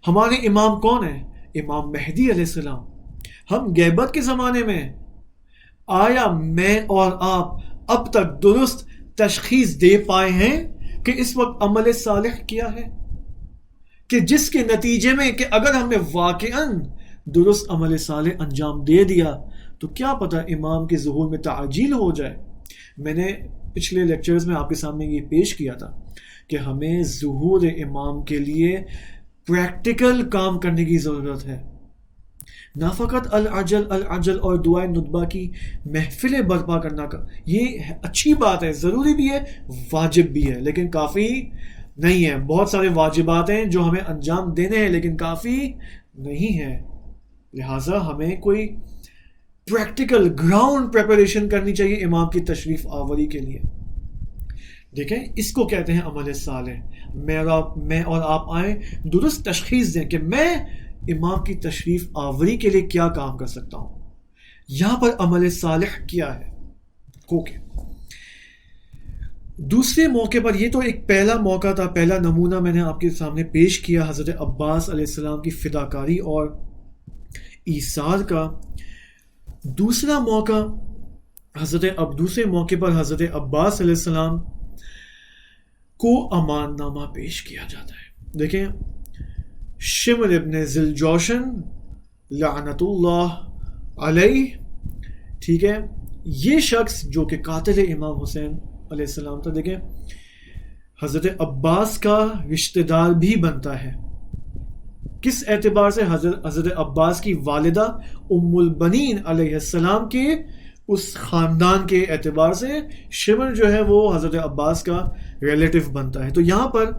ہمارے امام کون ہیں؟ امام مہدی علیہ السلام. ہم غیبت کے زمانے میں، آیا میں اور آپ اب تک درست تشخیص دے پائے ہیں کہ اس وقت عمل صالح کیا ہے، کہ جس کے نتیجے میں کہ اگر ہم نے واقعاً درست عمل صالح انجام دے دیا تو کیا پتہ امام کے ظہور میں تعجیل ہو جائے. میں نے پچھلے لیکچرز میں آپ کے سامنے یہ پیش کیا تھا کہ ہمیں ظہور امام کے لیے پریکٹیکل کام کرنے کی ضرورت ہے، نہ فقط العجل اور دعائے ندبہ کی محفلیں برپا کرنا کا. یہ اچھی بات ہے، ضروری بھی ہے، واجب بھی ہے، لیکن کافی نہیں ہے. بہت سارے واجبات ہیں جو ہمیں انجام دینے ہیں لیکن کافی نہیں ہے. لہٰذا ہمیں کوئی پریکٹیکل گراؤنڈ پریپریشن کرنی چاہیے امام کی تشریف آوری کے لیے. دیکھیں اس کو کہتے ہیں عمل صالح. میں اور آپ آئیں، درست تشخیص دیں کہ میں امام کی تشریف آوری کے لیے کیا کام کر سکتا ہوں. یہاں پر عمل صالح کیا ہے. اوکے، دوسرے موقع پر، یہ تو ایک پہلا موقع تھا، پہلا نمونہ میں نے آپ کے سامنے پیش کیا حضرت عباس علیہ السلام کی فداکاری اور ایثار کا. دوسرا موقع دوسرے موقع پر حضرت عباس علیہ السلام کو امان نامہ پیش کیا جاتا ہے. دیکھیں شمر ابن ذوالجوشن لعنت اللہ علیہ، ٹھیک ہے، یہ شخص جو کہ قاتل امام حسین علیہ السلام تھا، دیکھیں حضرت عباس کا رشتہ دار بھی بنتا ہے. کس اعتبار سے؟ حضرت عباس کی والدہ ام البنین علیہ السلام کے اس خاندان کے اعتبار سے شمر جو ہے وہ حضرت عباس کا ریلیٹو بنتا ہے. تو یہاں پر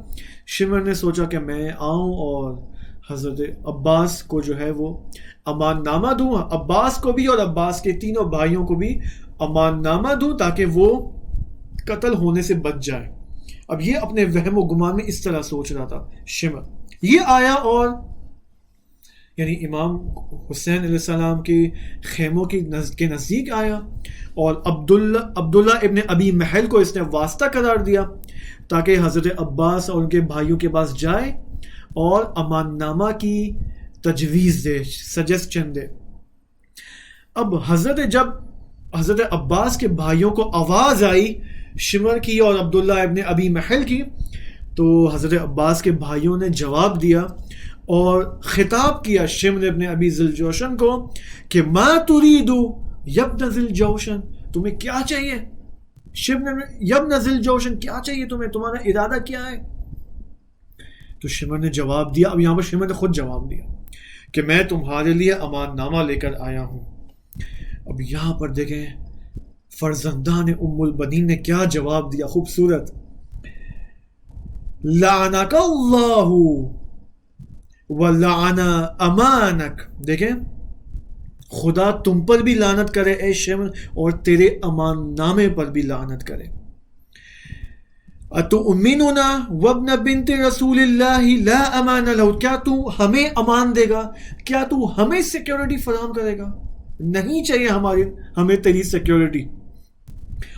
شمر نے سوچا کہ میں آؤں اور حضرت عباس کو جو ہے وہ امان نامہ دوں، عباس کو بھی اور عباس کے تینوں بھائیوں کو بھی امان نامہ دوں تاکہ وہ قتل ہونے سے بچ جائے. اب یہ اپنے وہم و گمان میں اس طرح سوچ رہا تھا شمر. یہ آیا اور یعنی امام حسین علیہ السلام کے خیموں کے نزدیک آیا اور عبداللہ ابن ابی محل کو اس نے واسطہ قرار دیا تاکہ حضرت عباس اور ان کے بھائیوں کے پاس جائے اور امان نامہ کی تجویز دے، سجیسشن دے. اب حضرت جب حضرت عباس کے بھائیوں کو آواز آئی شمر کی اور عبداللہ ابن ابی محل کی، تو حضرت عباس کے بھائیوں نے جواب دیا اور خطاب کیا شمر ابن ابی ذوالجوشن کو کہ ما تریدو یبن ذوالجوشن، تمہیں کیا چاہیے؟ شمر یبن ذوالجوشن، کیا چاہیے تمہیں، تمہارا ارادہ کیا ہے؟ تو شمر نے جواب دیا، اب یہاں پر شمر نے خود جواب دیا کہ میں تمہارے لیے امان نامہ لے کر آیا ہوں۔ اب یہاں پر دیکھیں فرزندان ام البنین نے کیا جواب دیا، خوبصورت، لعنک اللہ ولعن امانک، دیکھیں خدا تم پر بھی لعنت کرے اے شمر، اور تیرے امان نامے پر بھی لعنت کرے۔ اتؤمننا وابن بنت رسول اللہ لا امان لہ، کیا تو ہمیں امان دے گا، کیا تو ہمیں سیکیورٹی فراہم کرے گا؟ نہیں چاہیے ہمیں تیری سیکیورٹی،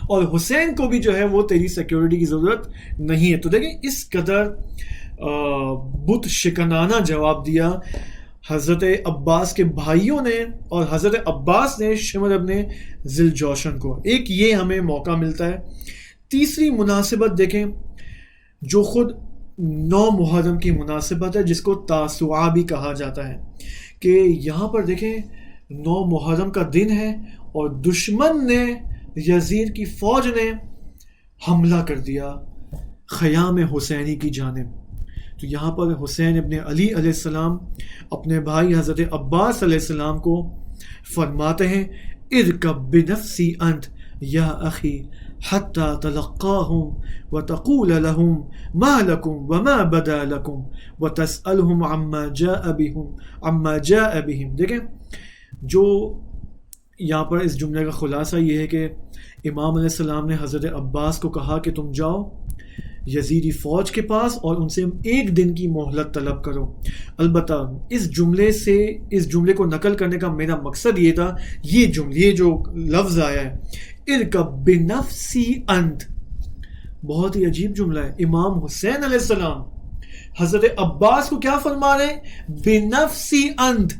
اور حسین کو بھی جو ہے وہ تیری سیکیورٹی کی ضرورت نہیں ہے۔ تو دیکھیں اس قدر بت شکنانہ جواب دیا حضرت عباس کے بھائیوں نے اور حضرت عباس نے شمر ابن ذوالجوشن کو۔ ایک یہ ہمیں موقع ملتا ہے۔ تیسری مناسبت دیکھیں جو خود 9 محرم کی مناسبت ہے، جس کو تاسوعا بھی کہا جاتا ہے، کہ یہاں پر دیکھیں 9 محرم کا دن ہے اور دشمن نے، یزید کی فوج نے حملہ کر دیا خیام حسینی کی جانب۔ تو یہاں پر حسین ابن علی علیہ السلام اپنے بھائی حضرت عباس علیہ السلام کو فرماتے ہیں ارکب بنفسی انت یا اخی حتی تلقاہم وتقول لہم ما لکم وما بدا لکم وتسألہم عما جاء بہم۔ دیکھیں جو یہاں پر اس جملے کا خلاصہ یہ ہے کہ امام علیہ السلام نے حضرت عباس کو کہا کہ تم جاؤ یزیدی فوج کے پاس اور ان سے 1 دن کی مہلت طلب کرو۔ البتہ اس جملے کو نقل کرنے کا میرا مقصد یہ تھا، یہ جو لفظ آیا ہے ارکب بنفسی انت، بہت ہی عجیب جملہ ہے۔ امام حسین علیہ السلام حضرت عباس کو کیا فرما رہے ہیں؟ بنفسی انت،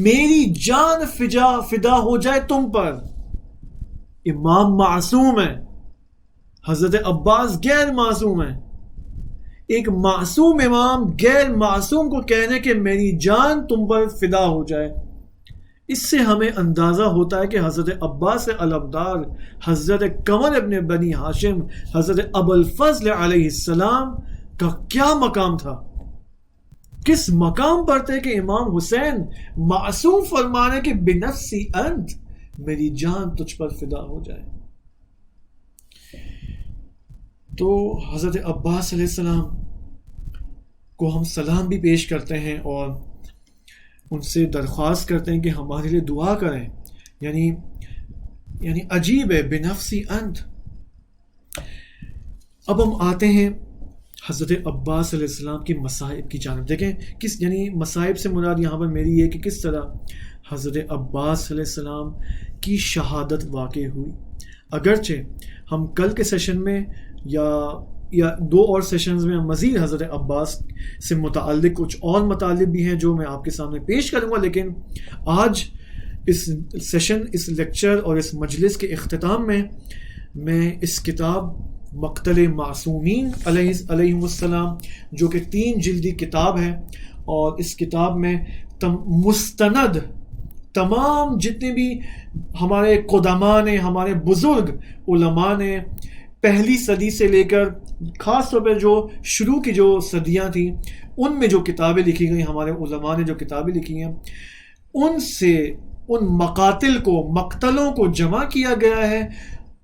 میری جان فدا ہو جائے تم پر۔ امام معصوم ہے، حضرت عباس غیر معصوم ہے۔ ایک معصوم امام غیر معصوم کو کہنے کہ میری جان تم پر فدا ہو جائے، اس سے ہمیں اندازہ ہوتا ہے کہ حضرت عباس علمدار، حضرت قمر ابن بنی ہاشم، حضرت ابو الفضل علیہ السلام کا کیا مقام تھا، کس مقام پر تھے کہ امام حسین معصوم فرمانے کہ بنفسی انت، میری جان تجھ پر فدا ہو جائے۔ تو حضرت عباس علیہ السلام کو ہم سلام بھی پیش کرتے ہیں اور ان سے درخواست کرتے ہیں کہ ہمارے لیے دعا کریں، یعنی عجیب ہے، بنفسی انت۔ اب ہم آتے ہیں حضرت عباس علیہ السلام کی مصائب کی جانب۔ دیکھیں مصائب سے مراد یہاں پر میری یہ کہ کس طرح حضرت عباس علیہ السلام کی شہادت واقع ہوئی۔ اگرچہ ہم کل کے سیشن میں یا 2 اور سیشنز میں مزید حضرت عباس سے متعلق کچھ اور مطالب بھی ہیں جو میں آپ کے سامنے پیش کروں گا، لیکن آج اس سیشن، اس لیکچر اور اس مجلس کے اختتام میں میں اس کتاب مقتل معصومین علیہ السلام، جو کہ 3 جلدی کتاب ہے، اور اس کتاب میں مستند تمام جتنے بھی ہمارے قدماء نے، ہمارے بزرگ علماء نے پہلی صدی سے لے کر خاص طور پہ جو شروع کی جو صدیاں تھیں ان میں جو کتابیں لکھی گئیں، ہمارے علماء نے جو کتابیں لکھی ہیں، ان سے ان مقتلوں کو جمع کیا گیا ہے۔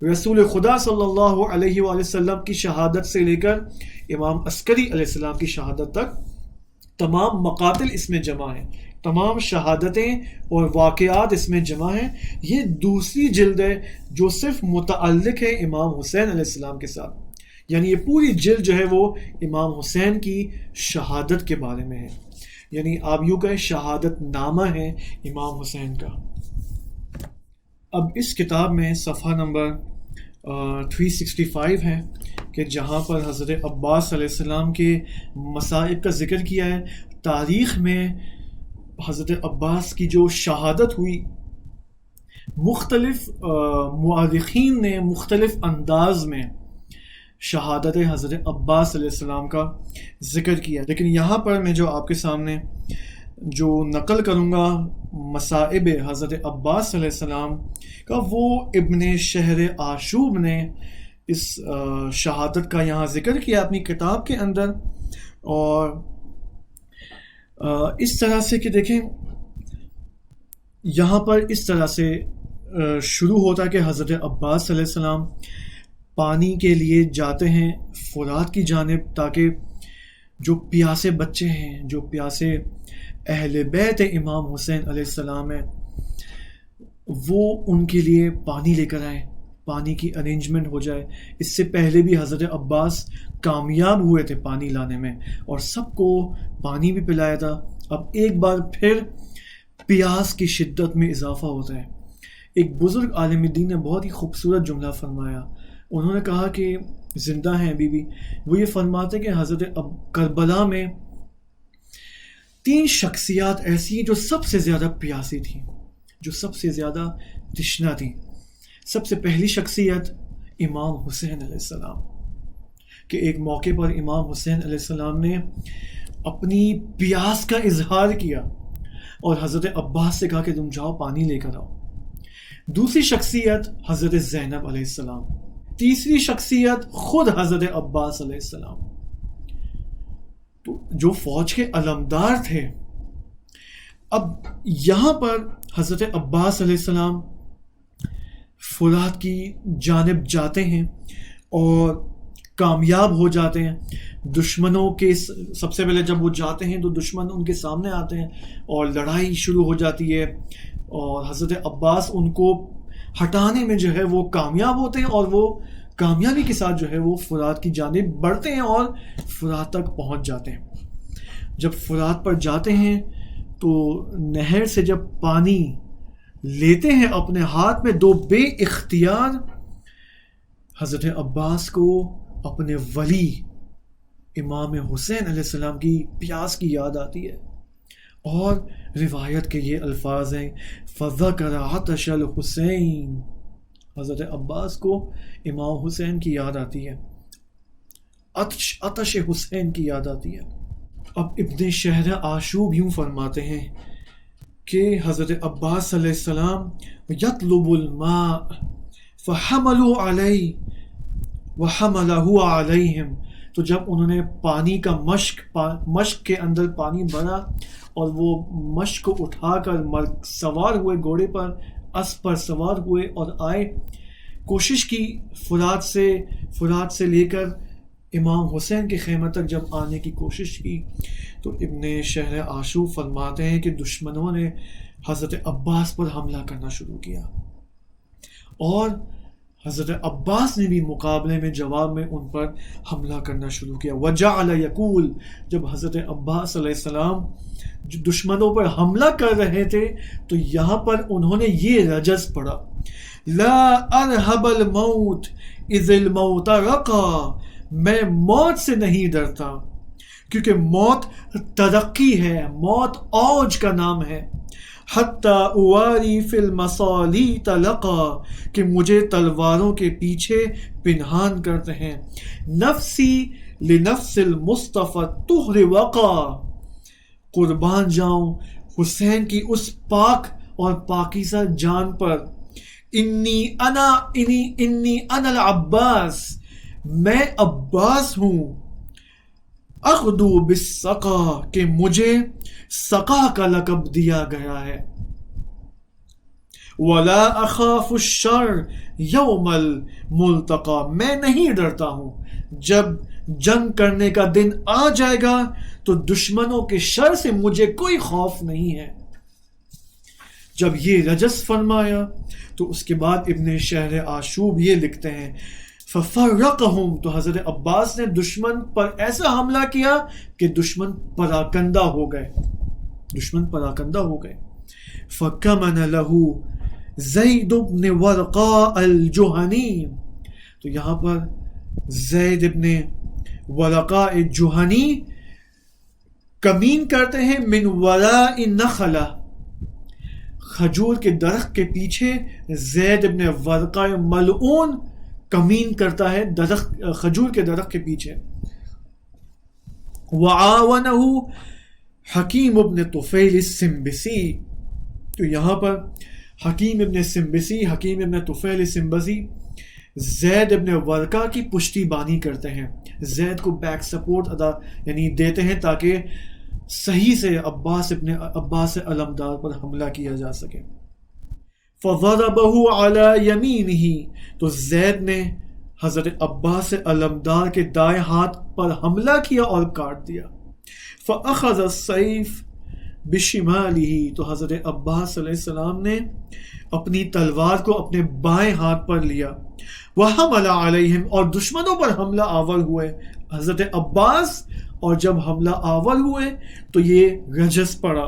رسول خدا صلی اللہ علیہ وآلہ وسلم کی شہادت سے لے کر امام عسکری علیہ السلام کی شہادت تک تمام مقاتل اس میں جمع ہیں، تمام شہادتیں اور واقعات اس میں جمع ہیں۔ یہ دوسری جلد ہے جو صرف متعلق ہے امام حسین علیہ السلام کے ساتھ، یعنی یہ پوری جلد جو ہے وہ امام حسین کی شہادت کے بارے میں ہے، یعنی آپ یوں کہیں شہادت نامہ ہے امام حسین کا۔ اب اس کتاب میں صفحہ نمبر 365 ہے کہ جہاں پر حضرت عباس علیہ السلام کے مصائب کا ذکر کیا ہے۔ تاریخ میں حضرت عباس کی جو شہادت ہوئی مختلف مؤرخین نے مختلف انداز میں شہادت حضرت عباس علیہ السلام کا ذکر کیا، لیکن یہاں پر میں جو آپ کے سامنے جو نقل کروں گا مصائب حضرت عباس علیہ السلام کا، وہ ابن شہر آشوب نے اس شہادت کا یہاں ذکر کیا اپنی کتاب کے اندر. اور اس طرح سے کہ دیکھیں یہاں پر اس طرح سے شروع ہوتا ہے کہ حضرت عباس علیہ السلام پانی کے لیے جاتے ہیں فرات کی جانب، تاکہ جو پیاسے بچے ہیں، جو پیاسے اہل بیت امام حسین علیہ السلام ہیں، وہ ان کے لیے پانی لے کر آئیں، پانی کی ارینجمنٹ ہو جائے. اس سے پہلے بھی حضرت عباس کامیاب ہوئے تھے پانی لانے میں اور سب کو پانی بھی پلایا تھا. اب ایک بار پھر پیاس کی شدت میں اضافہ ہوتا ہے. ایک بزرگ عالم دین نے بہت ہی خوبصورت جملہ فرمایا. انہوں نے کہا کہ زندہ ہیں ابھی بھی، وہ یہ فرماتے کہ حضرت کربلا میں 3 شخصیات ایسی ہیں جو سب سے زیادہ پیاسی تھیں، جو سب سے زیادہ تشنہ تھیں. سب سے پہلی شخصیت امام حسین علیہ السلام، کہ ایک موقع پر امام حسین علیہ السلام نے اپنی پیاس کا اظہار کیا اور حضرت عباس سے کہا کہ تم جاؤ پانی لے کر آؤ. دوسری شخصیت حضرت زینب علیہ السلام. تیسری شخصیت خود حضرت عباس علیہ السلام، تو جو فوج کے علمدار تھے. اب یہاں پر حضرت عباس علیہ السلام فرات کی جانب جاتے ہیں اور کامیاب ہو جاتے ہیں. دشمنوں کے سب سے پہلے جب وہ جاتے ہیں تو دشمن ان کے سامنے آتے ہیں اور لڑائی شروع ہو جاتی ہے، اور حضرت عباس ان کو ہٹانے میں جو ہے وہ کامیاب ہوتے ہیں، اور وہ کامیابی کے ساتھ جو ہے وہ فرات کی جانب بڑھتے ہیں اور فرات تک پہنچ جاتے ہیں. جب فرات پر جاتے ہیں تو نہر سے جب پانی لیتے ہیں اپنے ہاتھ میں، 2 بے اختیار حضرت عباس کو اپنے ولی امام حسین علیہ السلام کی پیاس کی یاد آتی ہے. اور روایت کے یہ الفاظ ہیں فَذَكَرَ عَطَشَ الْحُسَيْن، حضرت عباس کو امام حسین کی یاد آتی ہے، عطش حسین کی یاد آتی ہے. اب ابن شہر آشوب یوں فرماتے ہیں کہ حضرت عباس علیہ السلام یطلب الماء فحملوا علیہ وحملہ علیہم، تو جب انہوں نے پانی کا مشک کے اندر پانی بھرا اور وہ مشک کو اٹھا کر سوار ہوئے گھوڑے پر، اسب پر سوار ہوئے اور آئے، کوشش کی فرات سے لے کر امام حسین کے خیمہ تک جب آنے کی کوشش کی، تو ابن شہر آشوب فرماتے ہیں کہ دشمنوں نے حضرت عباس پر حملہ کرنا شروع کیا، اور حضرت عباس نے بھی مقابلے میں جواب میں ان پر حملہ کرنا شروع کیا. وجعل یقول، جب حضرت عباس علیہ السلام جو دشمنوں پر حملہ کر رہے تھے تو یہاں پر انہوں نے یہ رجز پڑھا، لا ارہب الموت اذ الموت رقا، میں موت سے نہیں ڈرتا کیونکہ موت ترقی ہے، موت اوج کا نام ہے. حتی اواری فی المصالی تلقا، کہ مجھے تلواروں کے پیچھے پنہان کرتے ہیں. نفسی لنفس المصطفی طہر وقا، قربان جاؤں حسین کی اس پاک اور پاکیزہ جان پر. انی انا العباس، میں عباس ہوں. اغدو بالسقا، کہ مجھے سقا کا لقب دیا گیا ہے. ولا اخاف الشر یوم الملتقا، میں نہیں ڈرتا ہوں جب جنگ کرنے کا دن آ جائے گا تو دشمنوں کے شر سے مجھے کوئی خوف نہیں ہے. جب یہ رجس فرمایا تو اس کے بعد ابن شہر آشوب یہ لکھتے ہیں فَفَرَّقَهُمْ، تو حضرت عباس نے دشمن پر ایسا حملہ کیا کہ دشمن پراکندہ ہو گئے. فَكَمَنَ لَهُ زَيْدُ بْنِ وَرْقَاءَ الْجُهَنِي، تو یہاں پر زید ابن ورقاء جوہنی کمین کرتے ہیں من وراء نخلہ، کھجور کے درخت کے پیچھے زید ابن ورقہ ملعون کمین کرتا ہے کھجور کے درخت کے پیچھے. وعاونہ حکیم ابن طفیل السنبسی. تو یہاں پر حکیم ابن طفیل السنبسی زید ابن ورقہ کی پشتی بانی کرتے ہیں، زید کو بیک سپورٹ یعنی دیتے ہیں تاکہ صحیح سے عباس علمدار پر حملہ کیا جا سکے. فضربہ علی یمینہ. تو زید نے حضرت عباس علمدار کے دائیں ہاتھ پر حملہ کیا اور کاٹ دیا. فاخذ السیف بشمالہ. تو حضرت عباس علیہ السلام نے اپنی تلوار کو اپنے بائیں ہاتھ پر لیا. وحمل علیہم. اور دشمنوں پر حملہ آور ہوئے حضرت عباس، اور جب حملہ آور ہوئے تو یہ رجس پڑا.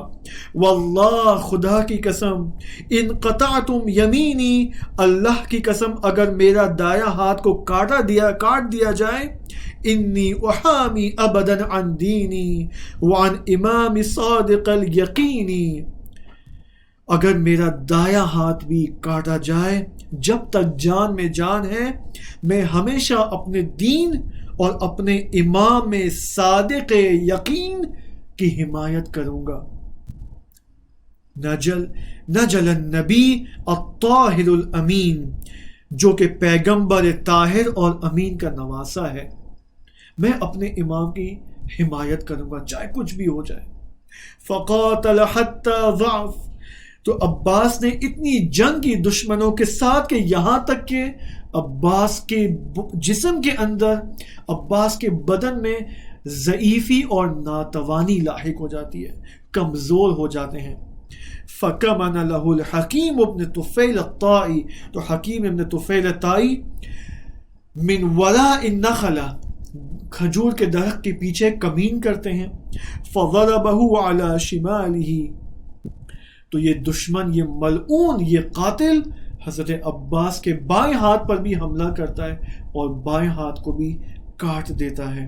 واللہ، خدا کی قسم، ان قطعتم یمینی، اللہ کی قسم اگر میرا دایاں ہاتھ کو کاٹ دیا جائے، انی احامی ابدا عن دینی وعن امام صادق الیقینی. اگر میرا دایاں ہاتھ بھی کاٹا جائے، جب تک جان میں جان ہے، میں ہمیشہ اپنے دین اور اپنے امام صادق یقین کی حمایت کروں گا. نجل النبی الطاہر الامین، جو کہ پیغمبر طاہر اور امین کا نواسا ہے. میں اپنے امام کی حمایت کروں گا چاہے کچھ بھی ہو جائے. فقاتل حتی ضعف. تو عباس نے اتنی جنگ کی دشمنوں کے ساتھ کہ یہاں تک کہ عباس کے جسم کے اندر، عباس کے بدن میں ضعیفی اور ناتوانی لاحق ہو جاتی ہے، کمزور ہو جاتے ہیں. فَكَمَنَ لَهُ الْحَكِيمُ ابْنُ طُفَيْلَ الطَّائِي. تو حکیم ابن طفیل طائی من وراء النخلہ، کھجور کے درخت کے پیچھے کمین کرتے ہیں. فَضَرَبَهُ عَلَى شِمَالِهِ. تو یہ دشمن، یہ ملعون، یہ قاتل حضرت عباس کے بائیں ہاتھ پر بھی حملہ کرتا ہے اور بائیں ہاتھ کو بھی کاٹ دیتا ہے.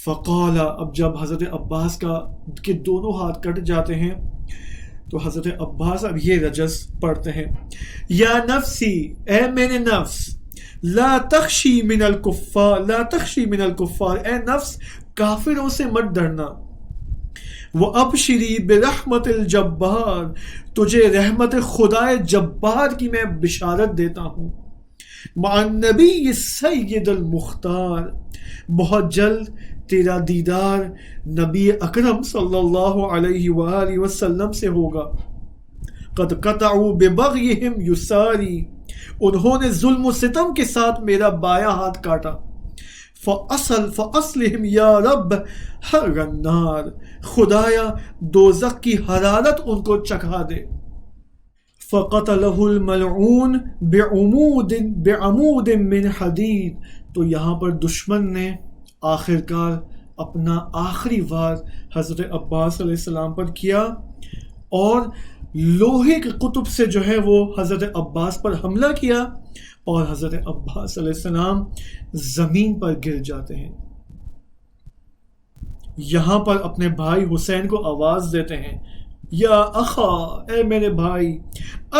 فقال. اب جب حضرت عباس کے دونوں ہاتھ کٹ جاتے ہیں تو حضرت عباس اب یہ رجس پڑھتے ہیں. یا نفسی، اے میرے نفس، لا تخشی من الکفار، اے نفس کافروں سے مت ڈرنا. وَأَبْشِرِي بِرَحْمَةِ الْجَبَّارِ، تجھے رحمت خدائے جبار کی میں بشارت دیتا ہوں. مع النبی سید المختار، بہت جلد تیرا دیدار نبی اکرم صلی اللہ علیہ وآلہ وسلم سے ہوگا. قد قطعوا ببغیہم یساری، انہوں نے ظلم و ستم کے ساتھ میرا بایاں ہاتھ کاٹا. فَأَصْلِهِمْ یا رب حر النار، خدایا دوزخ کی حرارت ان کو چکھا دے. فَقَتَلَهُ الْمَلْعُونَ بِعَمُودٍ مِّنْ حَدِيدٍ. تو یہاں پر دشمن نے آخرکار اپنا آخری وار حضرت عباس علیہ السلام پر کیا اور لوہے کے قطب سے جو ہے وہ حضرت عباس پر حملہ کیا اور حضرت عباس علیہ السلام زمین پر گر جاتے ہیں. یہاں پر اپنے بھائی حسین کو آواز دیتے ہیں، یا اخا، اے میرے بھائی،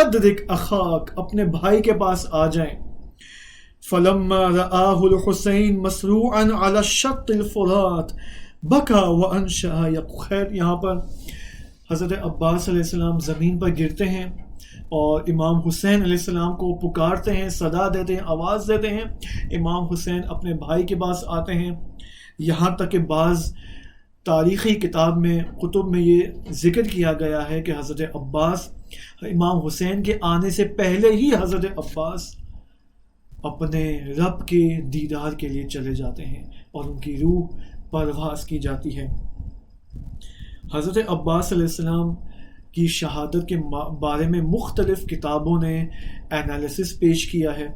ادرک اخاک، اپنے بھائی کے پاس آ جائیں. فلما رآہ الحسین مسروعا علی شط الفرات بکا وانشا. خیر، یہاں پر حضرت عباس علیہ السلام زمین پر گرتے ہیں اور امام حسین علیہ السلام کو پکارتے ہیں، صدا دیتے ہیں، آواز دیتے ہیں. امام حسین اپنے بھائی کے پاس آتے ہیں. یہاں تک کہ بعض تاریخی کتب میں یہ ذکر کیا گیا ہے کہ حضرت عباس، امام حسین کے آنے سے پہلے ہی حضرت عباس اپنے رب کے دیدار کے لیے چلے جاتے ہیں اور ان کی روح پرواز کی جاتی ہے. حضرت عباس علیہ السلام کی شہادت کے بارے میں مختلف کتابوں نے انالیسس پیش کیا ہے،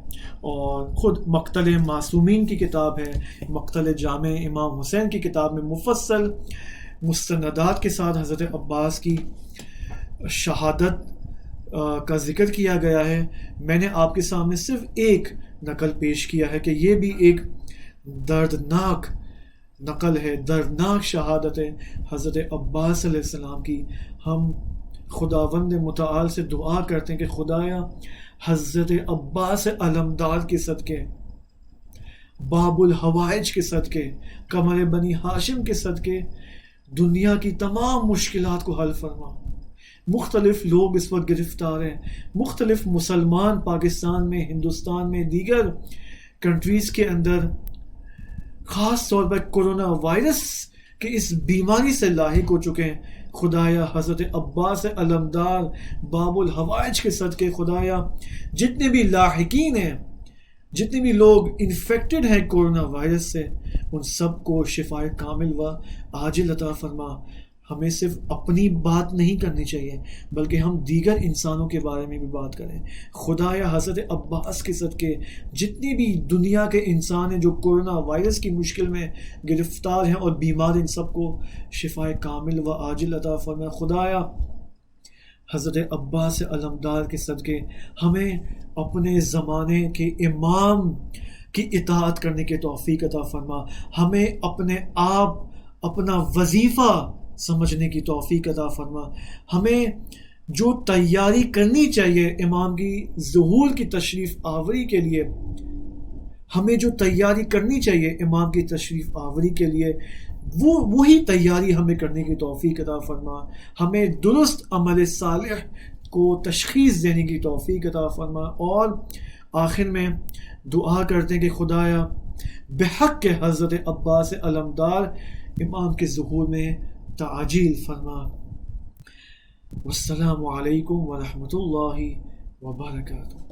اور خود مقتل معصومین کی کتاب ہے، مقتل جامع امام حسین کی کتاب میں مفصل مستندات کے ساتھ حضرت عباس کی شہادت کا ذکر کیا گیا ہے. میں نے آپ کے سامنے صرف ایک نقل پیش کیا ہے کہ یہ بھی ایک دردناک نقل ہے، دردناک شہادت ہے حضرت عباس علیہ السلام کی. ہم خداوند متعال سے دعا کرتے ہیں کہ خدایا حضرت عباس علمدار کے صدقے، باب الحوائج کے صدقے، قمر بنی ہاشم کے صدقے دنیا کی تمام مشکلات کو حل فرما. مختلف لوگ اس وقت گرفتار ہیں، مختلف مسلمان پاکستان میں، ہندوستان میں، دیگر کنٹریز کے اندر، خاص طور پر کورونا وائرس کے اس بیماری سے لاحق ہو چکے ہیں. خدایا حضرت عباس علمدار باب الحوائج کے صدقے خدایا جتنے بھی لاحقین ہیں، جتنے بھی لوگ انفیکٹڈ ہیں کورونا وائرس سے، ان سب کو شفا کامل و عاجل عطا فرما. ہمیں صرف اپنی بات نہیں کرنی چاہیے بلکہ ہم دیگر انسانوں کے بارے میں بھی بات کریں. خدایا حضرت عباس کے صدقے جتنی بھی دنیا کے انسان ہیں جو کورونا وائرس کی مشکل میں گرفتار ہیں اور بیمار، ان سب کو شفا کامل و عاجل عطا فرما. خدایا حضرت عباس علمدار کے صدقے ہمیں اپنے زمانے کے امام کی اطاعت کرنے کے توفیق عطا فرما. ہمیں اپنے آپ اپنا وظیفہ سمجھنے کی توفیق عطا فرما. ہمیں جو تیاری کرنی چاہیے امام کی ظہور کی تشریف آوری کے لیے، ہمیں جو تیاری کرنی چاہیے امام کی تشریف آوری کے لیے، وہی تیاری ہمیں کرنے کی توفیق عطا فرما. ہمیں درست عمل صالح کو تشخیص دینے کی توفیق عطا فرما. اور آخر میں دعا کرتے ہیں کہ خدایا بحق کے حضرت عباس علمدار امام کے ظہور میں تعجیل فرما. والسلام علیکم ورحمۃ اللہ وبرکاتہ.